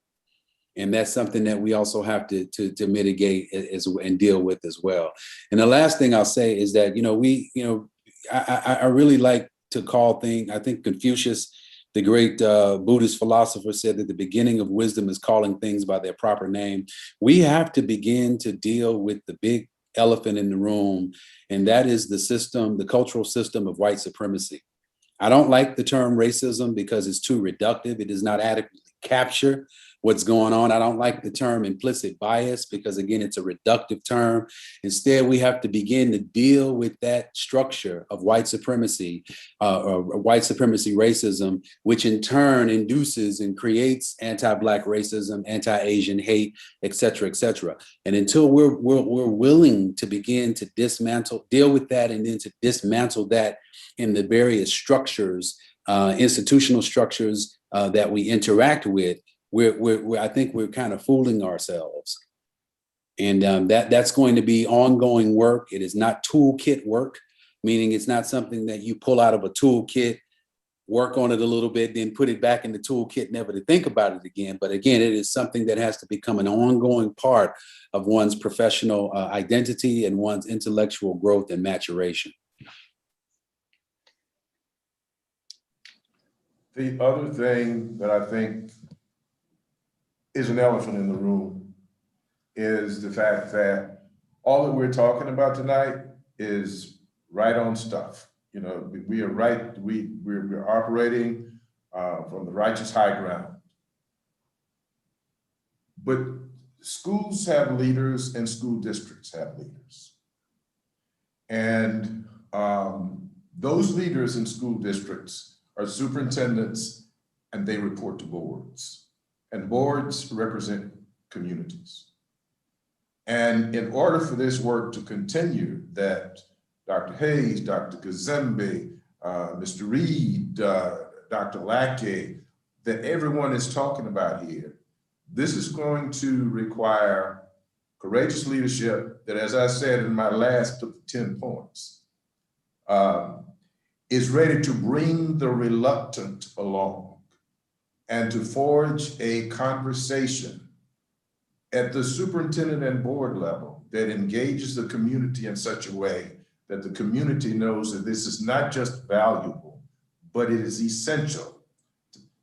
And that's something that we also have to mitigate and deal with as well. And the last thing I'll say is that, I really like to call things, I think Confucius, the great Buddhist philosopher, said that the beginning of wisdom is calling things by their proper name. We have to begin to deal with the big elephant in the room, and that is the cultural system of white supremacy. I don't like the term racism because it's too reductive. It does not adequately capture what's going on. I don't like the term implicit bias because, again, it's a reductive term. Instead, we have to begin to deal with that structure of white supremacy or white supremacy racism, which in turn induces and creates anti-Black racism, anti-Asian hate, et cetera, et cetera. And until we're willing to begin to deal with that and then to dismantle that in the various structures, institutional structures that we interact with, I think we're kind of fooling ourselves. And that's going to be ongoing work. It is not toolkit work, meaning it's not something that you pull out of a toolkit, work on it a little bit, then put it back in the toolkit, never to think about it again. But again, it is something that has to become an ongoing part of one's professional identity and one's intellectual growth and maturation. The other thing that I think is an elephant in the room is the fact that all that we're talking about tonight is right on stuff. We are right, we're operating from the righteous high ground. But schools have leaders and school districts have leaders. And those leaders in school districts are superintendents, and they report to boards. And boards represent communities. And in order for this work to continue, that Dr. Hayes, Dr. Kazembe, Mr. Reed, Dr. Lackey, that everyone is talking about here, this is going to require courageous leadership that, as I said in my last of the 10 points, is ready to bring the reluctant along and to forge a conversation at the superintendent and board level that engages the community in such a way that the community knows that this is not just valuable, but it is essential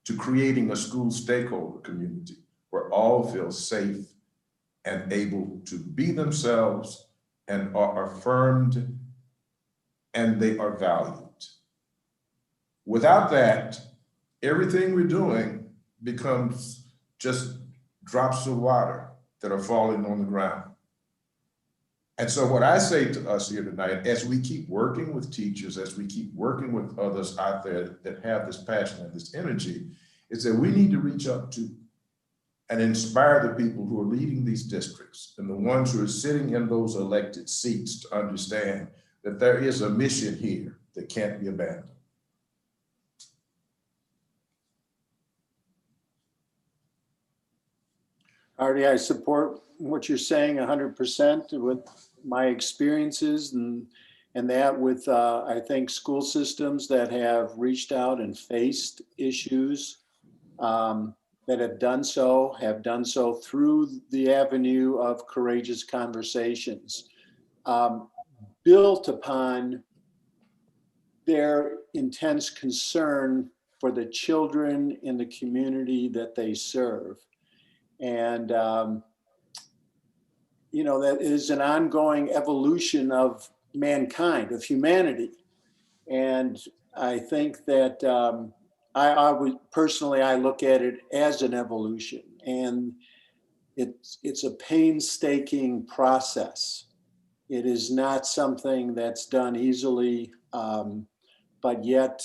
to creating a school stakeholder community where all feel safe and able to be themselves and are affirmed and they are valued. Without that, everything we're doing becomes just drops of water that are falling on the ground. And so what I say to us here tonight, as we keep working with teachers, as we keep working with others out there that have this passion and this energy, is that we need to reach up to and inspire the people who are leading these districts and the ones who are sitting in those elected seats to understand that there is a mission here that can't be abandoned. Artie, I support what you're saying 100% with my experiences and that with, I think, school systems that have reached out and faced issues that have done so through the avenue of courageous conversations, built upon their intense concern for the children in the community that they serve. And, that is an ongoing evolution of mankind, of humanity. And I think that I would personally, I look at it as an evolution. And it's a painstaking process. It is not something that's done easily, but yet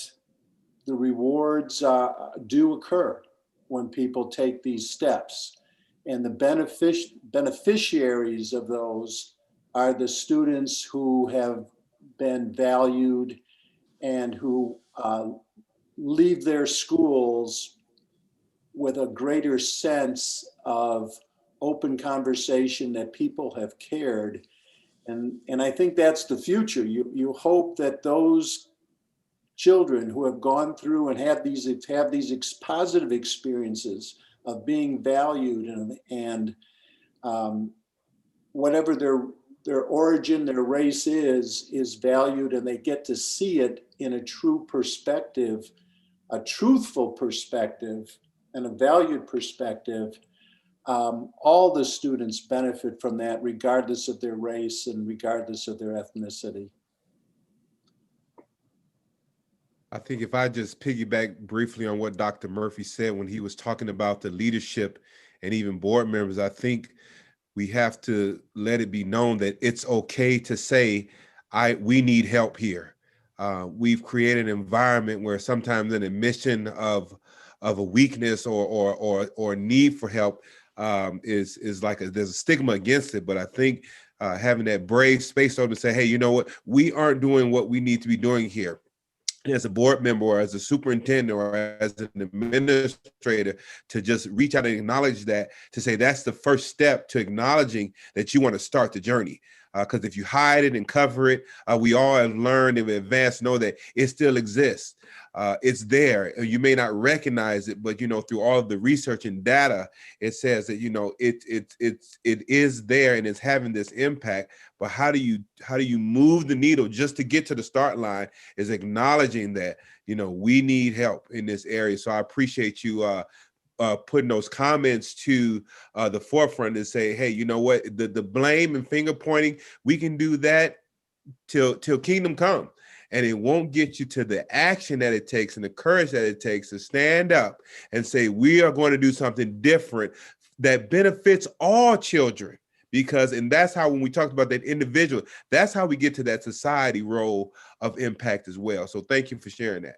the rewards do occur when people take these steps. And the beneficiaries of those are the students who have been valued and who leave their schools with a greater sense of open conversation, that people have cared. And I think that's the future. You hope that those children who have gone through and have these positive experiences of being valued and whatever their origin, their race is valued, and they get to see it in a true perspective, a truthful perspective, and a valued perspective. All the students benefit from that, regardless of their race and regardless of their ethnicity. I think if I just piggyback briefly on what Dr. Murphy said when he was talking about the leadership and even board members, I think we have to let it be known that it's okay to say, we need help here. We've created an environment where sometimes an admission of a weakness or need for help is like there's a stigma against it. But I think having that brave space to say, hey, you know what, we aren't doing what we need to be doing here. As a board member or as a superintendent or as an administrator, to just reach out and acknowledge that, to say that's the first step to acknowledging that you want to start the journey. Because if you hide it and cover it, we all have learned in advance, know that it still exists. It's there. You may not recognize it, but through all of the research and data, it says that it is there and it's having this impact. But how do you move the needle just to get to the start line? Is acknowledging that we need help in this area. So I appreciate you putting those comments to the forefront and say, hey, you know what, the blame and finger pointing, we can do that till kingdom come. And it won't get you to the action that it takes and the courage that it takes to stand up and say, we are going to do something different that benefits all children. And that's how, when we talked about that individual, that's how we get to that society role of impact as well. So thank you for sharing that.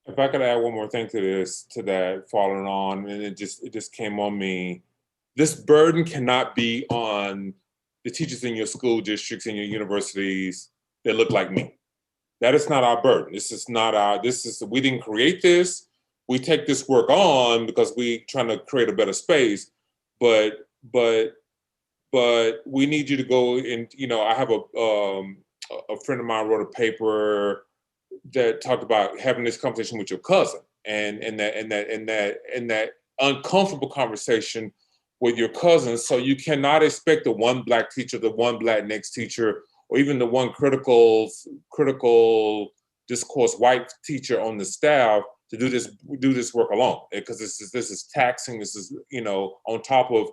If I could add one more thing to that, following on, and it just came on me. This burden cannot be on the teachers in your school districts and your universities that look like me. That is not our burden. We didn't create this. We take this work on because we trying to create a better space, but we need you to go and, I have a friend of mine wrote a paper that talked about having this conversation with your cousin and that uncomfortable conversation with your cousins. So you cannot expect the one Black teacher, the one Black next teacher, or even the one critical discourse white teacher on the staff to do this work alone, because this is taxing. This is on top of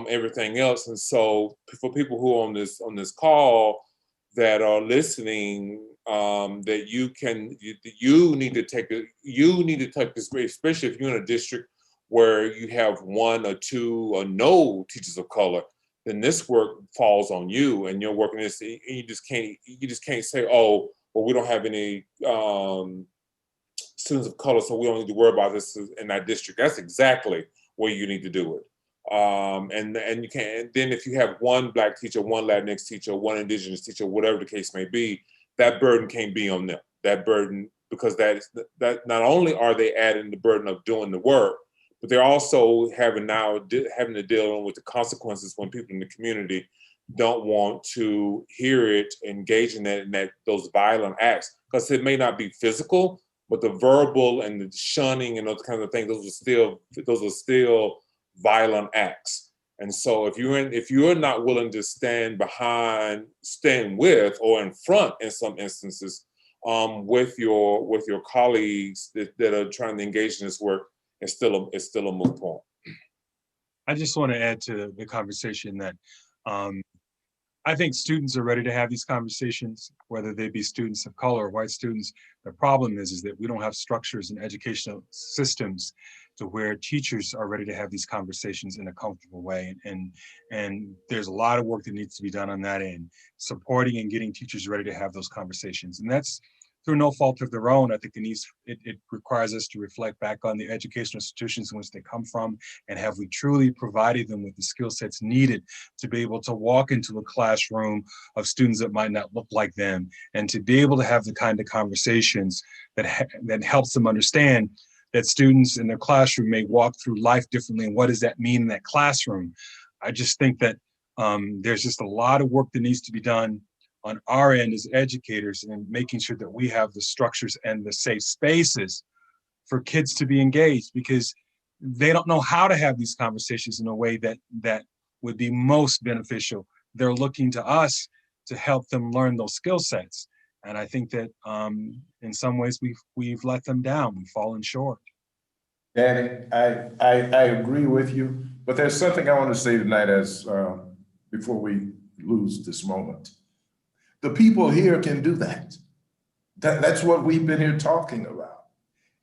everything else. And so for people who are on this call that are listening, that you need to take this, especially if you're in a district where you have one or two or no teachers of color, then this work falls on you, and you're working this. And you just can't say, oh, well, we don't have any students of color, so we don't need to worry about this in that district. That's exactly where you need to do it. And you can. Then if you have one Black teacher, one Latinx teacher, one Indigenous teacher, whatever the case may be, that burden can't be on them. That burden, because that not only are they adding the burden of doing the work, but they're also having to deal with the consequences when people in the community don't want to hear it, engage in those violent acts, because it may not be physical, but the verbal and the shunning and those kinds of things, those are still violent acts. And so if you're not willing to stand with or in front in some instances with your colleagues that are trying to engage in this work, it's still a moot point. I just want to add to the conversation that I think students are ready to have these conversations, whether they be students of color or white students. The problem is that we don't have structures and educational systems to where teachers are ready to have these conversations in a comfortable way. And there's a lot of work that needs to be done on that end, supporting and getting teachers ready to have those conversations. And that's through no fault of their own. I think it requires us to reflect back on the educational institutions in which they come from, and have we truly provided them with the skill sets needed to be able to walk into a classroom of students that might not look like them, and to be able to have the kind of conversations that helps them understand that students in their classroom may walk through life differently, and what does that mean in that classroom. I just think that there's just a lot of work that needs to be done on our end as educators, and making sure that we have the structures and the safe spaces for kids to be engaged, because they don't know how to have these conversations in a way that would be most beneficial. They're looking to us to help them learn those skill sets. And I think that in some ways we've let them down, we've fallen short. Danny, I agree with you, but there's something I want to say tonight as before we lose this moment. The people here can do that. That's what we've been here talking about.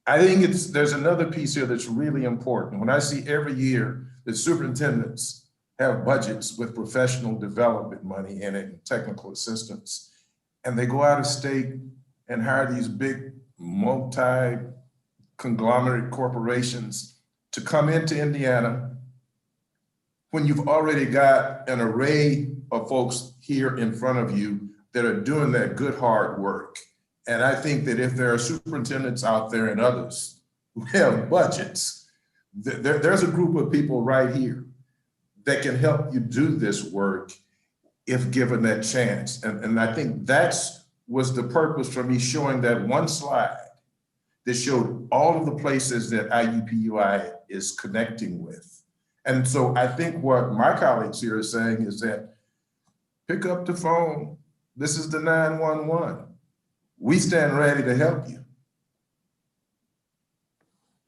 I think there's another piece here that's really important. When I see every year that superintendents have budgets with professional development money in it and technical assistance, and they go out of state and hire these big multi-conglomerate corporations to come into Indiana, when you've already got an array of folks here in front of you that are doing that good hard work. And I think that if there are superintendents out there and others who have budgets, there's a group of people right here that can help you do this work if given that chance. And I think was the purpose for me showing that one slide that showed all of the places that IUPUI is connecting with. And so I think what my colleagues here are saying is that pick up the phone. This is the 911. We stand ready to help you.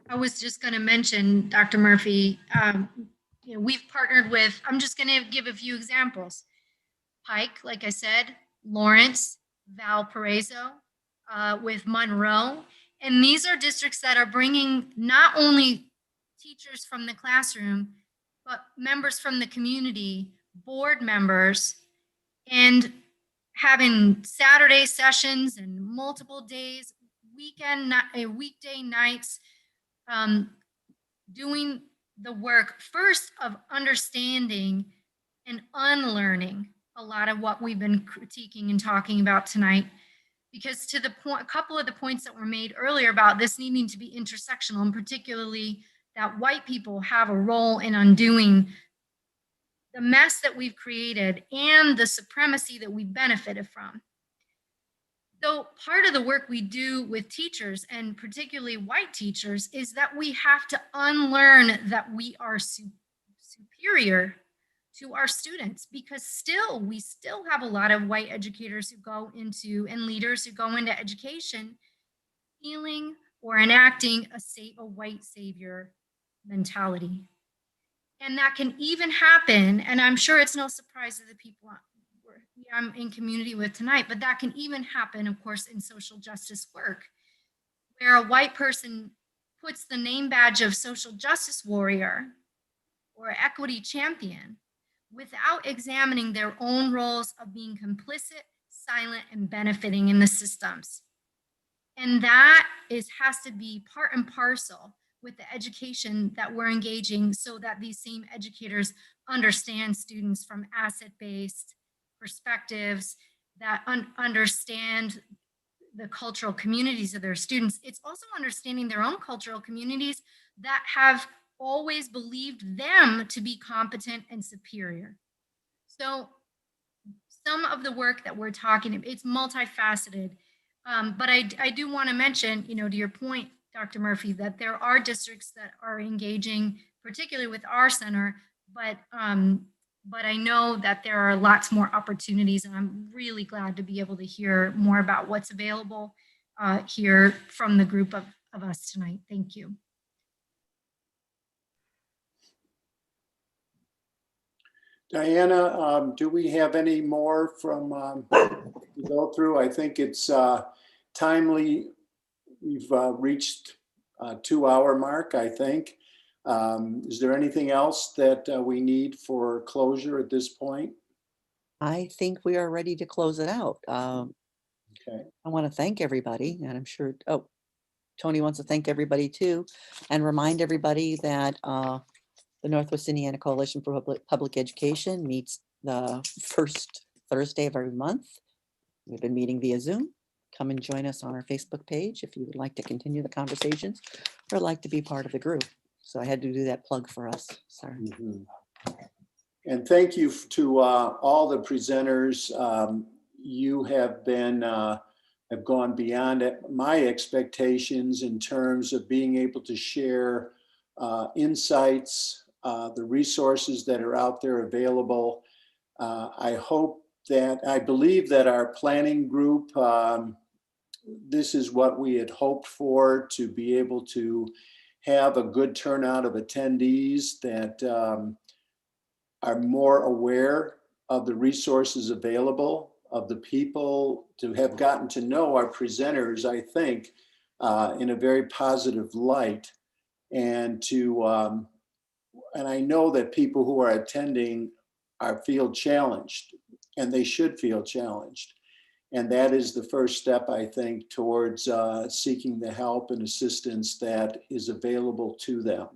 I was just going to mention, Dr. Murphy, we've partnered with, I'm just going to give a few examples. Pike, like I said, Lawrence, Valparaiso, with Monroe. And these are districts that are bringing not only teachers from the classroom, but members from the community, board members, and having Saturday sessions and multiple days, weekday nights, doing the work first of understanding and unlearning a lot of what we've been critiquing and talking about tonight. Because to the point, a couple of the points that were made earlier about this needing to be intersectional, and particularly that white people have a role in undoing the mess that we've created and the supremacy that we benefited from. So part of the work we do with teachers, and particularly white teachers, is that we have to unlearn that we are superior to our students, because we still have a lot of white educators who go into, and leaders who go into education feeling or enacting a white savior mentality. And that can even happen, and I'm sure it's no surprise to the people I'm in community with tonight, but that can even happen, of course, in social justice work, where a white person puts the name badge of social justice warrior or equity champion without examining their own roles of being complicit, silent, and benefiting in the systems. And that has to be part and parcel with the education that we're engaging, so that these same educators understand students from asset-based perspectives, that understand the cultural communities of their students. It's also understanding their own cultural communities that have always believed them to be competent and superior. So some of the work that we're talking about, it's multifaceted. But I do want to mention, to your point, Dr. Murphy, that there are districts that are engaging, particularly with our center, but I know that there are lots more opportunities, and I'm really glad to be able to hear more about what's available here from the group of us tonight. Thank you. Diana, do we have any more from to go through? I think it's timely. We've reached 2-hour mark, I think. Is there anything else that we need for closure at this point? I think we are ready to close it out. Okay. I want to thank everybody, and I'm sure, oh, Tony wants to thank everybody too, and remind everybody that the Northwest Indiana Coalition for Public Education meets the first Thursday of every month. We've been meeting via Zoom. Come and join us on our Facebook page if you would like to continue the conversations or like to be part of the group. So I had to do that plug for us. Sorry. Mhm. And thank you to all the presenters. You have been have gone beyond my expectations in terms of being able to share insights, the resources that are out there available. I believe that our planning group, this is what we had hoped for, to be able to have a good turnout of attendees that are more aware of the resources available, of the people, to have gotten to know our presenters, I think, in a very positive light. And and I know that people who are attending feel challenged, and they should feel challenged. And that is the first step, I think, towards seeking the help and assistance that is available to them.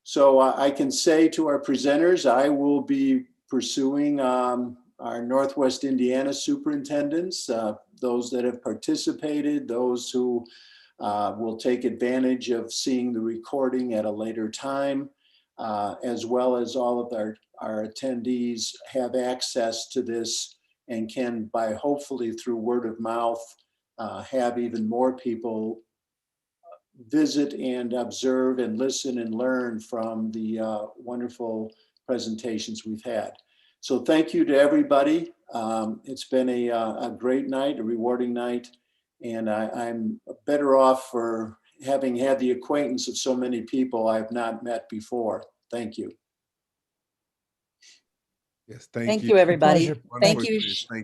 So I can say to our presenters, I will be pursuing our Northwest Indiana superintendents, those that have participated, those who will take advantage of seeing the recording at a later time, as well as all of our attendees have access to this and can, by hopefully through word of mouth, have even more people visit and observe and listen and learn from the wonderful presentations we've had. So thank you to everybody. It's been a great night, a rewarding night, and I'm better off for having had the acquaintance of so many people I've not met before. Thank you. Yes, Thank you, everybody. Pleasure. Thank Wonderful. you. Thank